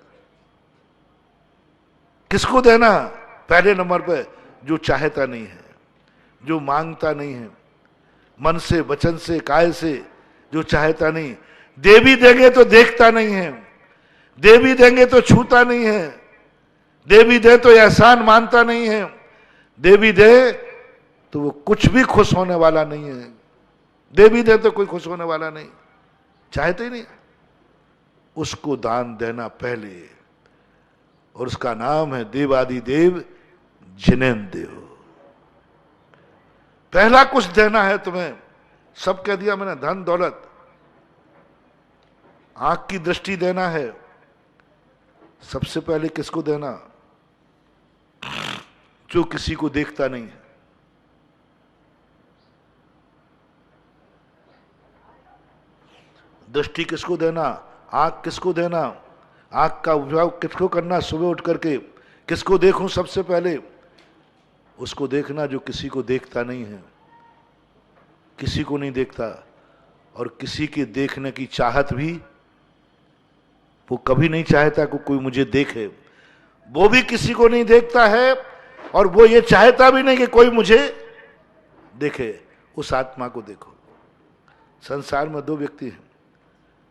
किसको देना? पहले नंबर पे जो चाहता नहीं है, जो मांगता नहीं है, मन से वचन से काय से जो चाहता नहीं। देवी देंगे तो देखता नहीं है, देवी देंगे तो छूता नहीं है, देवी दे तो एहसान मानता नहीं है, देवी दे तो वो कुछ भी खुश होने वाला नहीं है, देवी दे तो कोई खुश होने वाला नहीं, चाहते ही नहीं। उसको दान देना पहले, और उसका नाम है देवादिदेव जिनेन्द्र। पहला कुछ देना है तुम्हें, सब कह दिया मैंने, धन दौलत। आंख की दृष्टि देना है, सबसे पहले किसको देना? जो किसी को देखता नहीं है। दृष्टि किसको देना? आंख किसको देना? आंख का उपयोग किसको करना? सुबह उठ करके किसको देखूं सबसे पहले? उसको देखना जो किसी को देखता नहीं है, किसी को नहीं देखता, और किसी के देखने की चाहत भी वो कभी नहीं चाहता कि कोई मुझे देखे। वो भी किसी को नहीं देखता है और वो ये चाहता भी नहीं कि कोई मुझे देखे। उस आत्मा को देखो। संसार में दो व्यक्ति हैं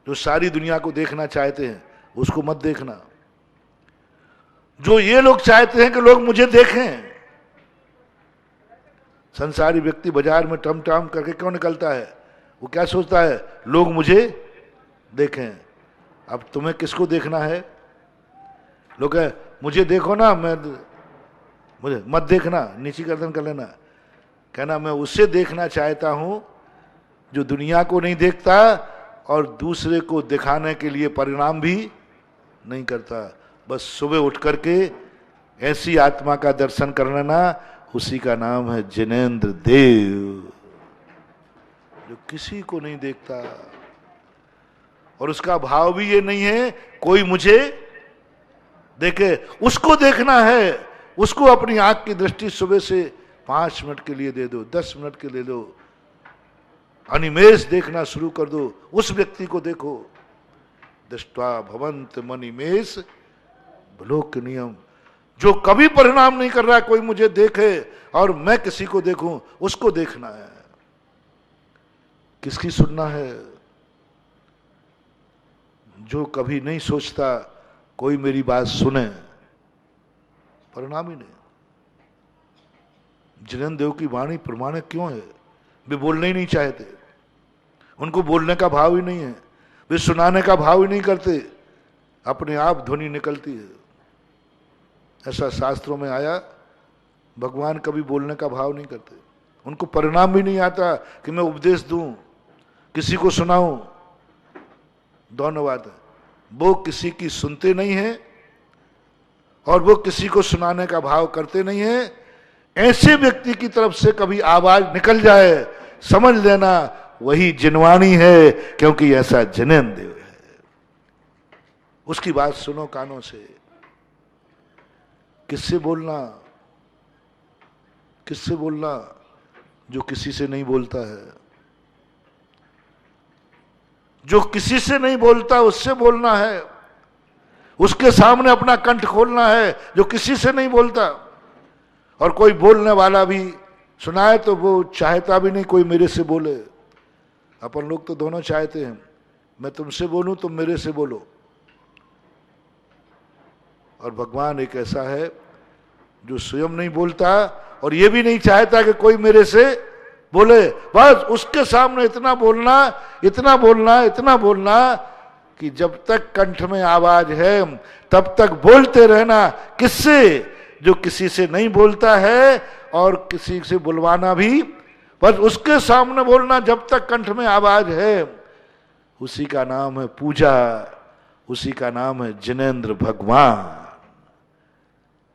जो सारी दुनिया को देखना चाहते हैं, उसको मत देखना। जो ये लोग चाहते हैं कि लोग मुझे देखें। संसारी व्यक्ति बाजार में टम टम करके क्यों निकलता है? वो क्या सोचता है? लोग मुझे देखें। अब तुम्हें किसको देखना है? लोग कहे मुझे देखो ना, मैं मुझे मत देखना, नीची गर्दन कर लेना। कहना मैं उससे देखना चाहता हूं जो दुनिया को नहीं देखता और दूसरे को दिखाने के लिए परिणाम भी नहीं करता। बस सुबह उठ करके ऐसी आत्मा का दर्शन कर लेना, उसी का नाम है जिनेंद्र देव, जो किसी को नहीं देखता। और उसका भाव भी ये नहीं है कोई मुझे देखे, उसको देखना है। उसको अपनी आंख की दृष्टि सुबह से 5 मिनट के लिए दे दो, 10 मिनट के लिए दो, अनिमेष देखना शुरू कर दो। उस व्यक्ति को देखो। दृष्ट्वा भवंत मनिमेष ब्लोक नियम। जो कभी परिणाम नहीं कर रहा कोई मुझे देखे और मैं किसी को देखूं, उसको देखना है। किसकी सुनना है? जो कभी नहीं सोचता कोई मेरी बात सुने, परिणाम ही नहीं। जिनेंद्र देव की वाणी प्रमाणिक क्यों है? वे बोलने ही नहीं चाहते, उनको बोलने का भाव ही नहीं है, वे सुनाने का भाव ही नहीं करते, अपने आप ध्वनि निकलती है। ऐसा शास्त्रों में आया। भगवान कभी बोलने का भाव नहीं करते, उनको परिणाम भी नहीं आता कि मैं उपदेश दूं, किसी को सुनाऊं। दोनों बात है, वो किसी की सुनते नहीं है और वो किसी को सुनाने का भाव करते नहीं है। ऐसे व्यक्ति की तरफ से कभी आवाज निकल जाए, समझ लेना वही जिनवाणी है, क्योंकि ऐसा जिनेंद्र देव है। उसकी बात सुनो कानों से। किससे बोलना? किससे बोलना? जो किसी से नहीं बोलता है। जो किसी से नहीं बोलता उससे बोलना है। उसके सामने अपना कंठ खोलना है, जो किसी से नहीं बोलता। और कोई बोलने वाला भी सुनाए तो वो चाहता भी नहीं कोई मेरे से बोले। अपन लोग तो दोनों चाहते हैं, मैं तुमसे बोलूं तुम मेरे से बोलो। और भगवान एक ऐसा है जो स्वयं नहीं बोलता और ये भी नहीं चाहता कि कोई मेरे से बोले। बस उसके सामने इतना बोलना, इतना बोलना, इतना बोलना कि जब तक कंठ में आवाज है तब तक बोलते रहना। किससे? जो किसी से नहीं बोलता है और किसी से बुलवाना भी, बस उसके सामने बोलना जब तक कंठ में आवाज है। उसी का नाम है पूजा, उसी का नाम है जिनेंद्र भगवान।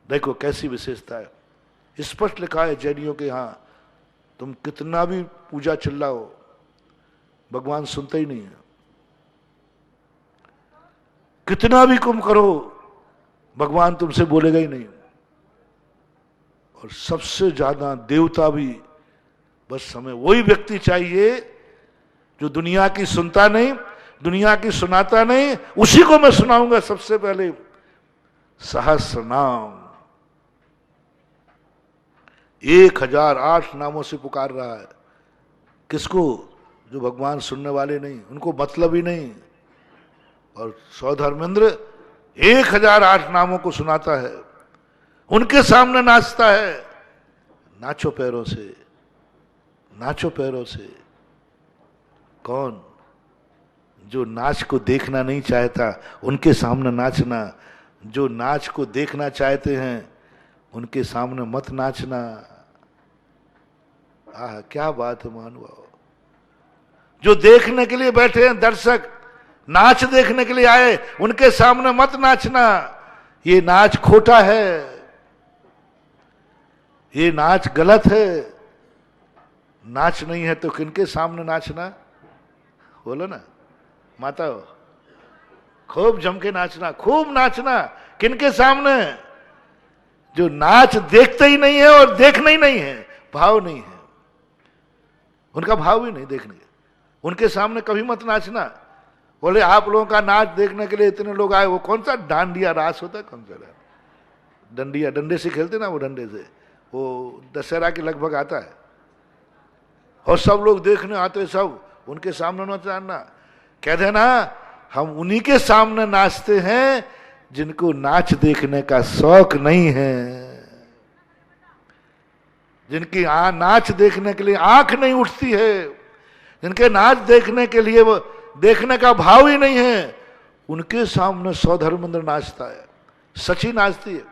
देखो कैसी विशेषता है। स्पष्ट लिखा है जैनियों के यहां, तुम कितना भी पूजा चिल्लाओ भगवान सुनते ही नहीं है। कितना भी कुम करो भगवान तुमसे बोलेगा ही नहीं। और सबसे ज्यादा देवता भी बस हमें वही व्यक्ति चाहिए जो दुनिया की सुनता नहीं, दुनिया की सुनाता नहीं। उसी को मैं सुनाऊंगा सबसे पहले। सहस्र नाम 1008 नामों से पुकार रहा है। किसको? जो भगवान सुनने वाले नहीं, उनको मतलब ही नहीं। और सौधर्मेंद्र 1008 नामों को सुनाता है, उनके सामने नाचता है। नाचो पैरों से, नाचो पैरों से। कौन? जो नाच को देखना नहीं चाहता उनके सामने नाचना। जो नाच को देखना चाहते हैं उनके सामने मत नाचना। आह क्या बात है महानुभाव। जो देखने के लिए बैठे हैं दर्शक, नाच देखने के लिए आए, उनके सामने मत नाचना। ये नाच खोटा है, ये नाच गलत है। नाच नहीं है तो किनके सामने नाचना? बोलो ना माता हो, खूब जम के नाचना, खूब नाचना। किनके सामने? जो नाच देखते ही नहीं है और देखना ही नहीं है, भाव नहीं है, उनका भाव ही नहीं देखने के। उनके सामने कभी मत नाचना। बोले आप लोगों का नाच देखने के लिए इतने लोग आए, वो कौन सा डांडिया रास होता है? कौन सा? डंडिया, डंडे से खेलते ना, वो डंडे से, वो दशहरा के लगभग आता है और सब लोग देखने आते, सब उनके सामने न नाचना। कहते हैं ना, हम उन्हीं के सामने नाचते हैं जिनको नाच देखने का शौक नहीं है, जिनकी नाच देखने के लिए आंख नहीं उठती है, जिनके नाच देखने के लिए वो देखने का भाव ही नहीं है, उनके सामने सौधर्मेंद्र नाचता है, सची नाचती है।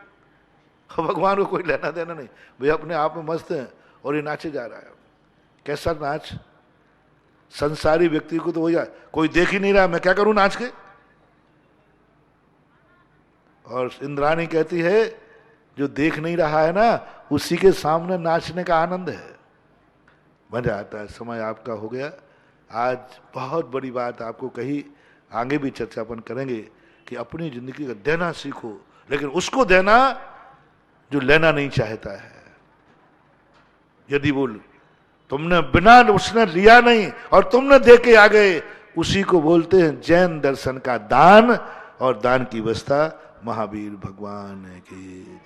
भगवान को कोई लेना देना नहीं, वे अपने आप में मस्त हैं और ये नाचे जा रहा है। कैसा नाच? संसारी व्यक्ति को तो हो जाए, कोई देख ही नहीं रहा, मैं क्या करूं नाच के। और इंद्राणी कहती है जो देख नहीं रहा है ना, उसी के सामने नाचने का आनंद है, मजा आता है। समय आपका हो गया। आज बहुत बड़ी बात आपको कही, आगे भी चर्चा अपन करेंगे कि अपनी जिंदगी का देना सीखो, लेकिन उसको देना जो लेना नहीं चाहता है। यदि बोल तुमने बिना, उसने लिया नहीं और तुमने दे के आ गए, उसी को बोलते हैं जैन दर्शन का दान, और दान की व्यवस्था महावीर भगवान की।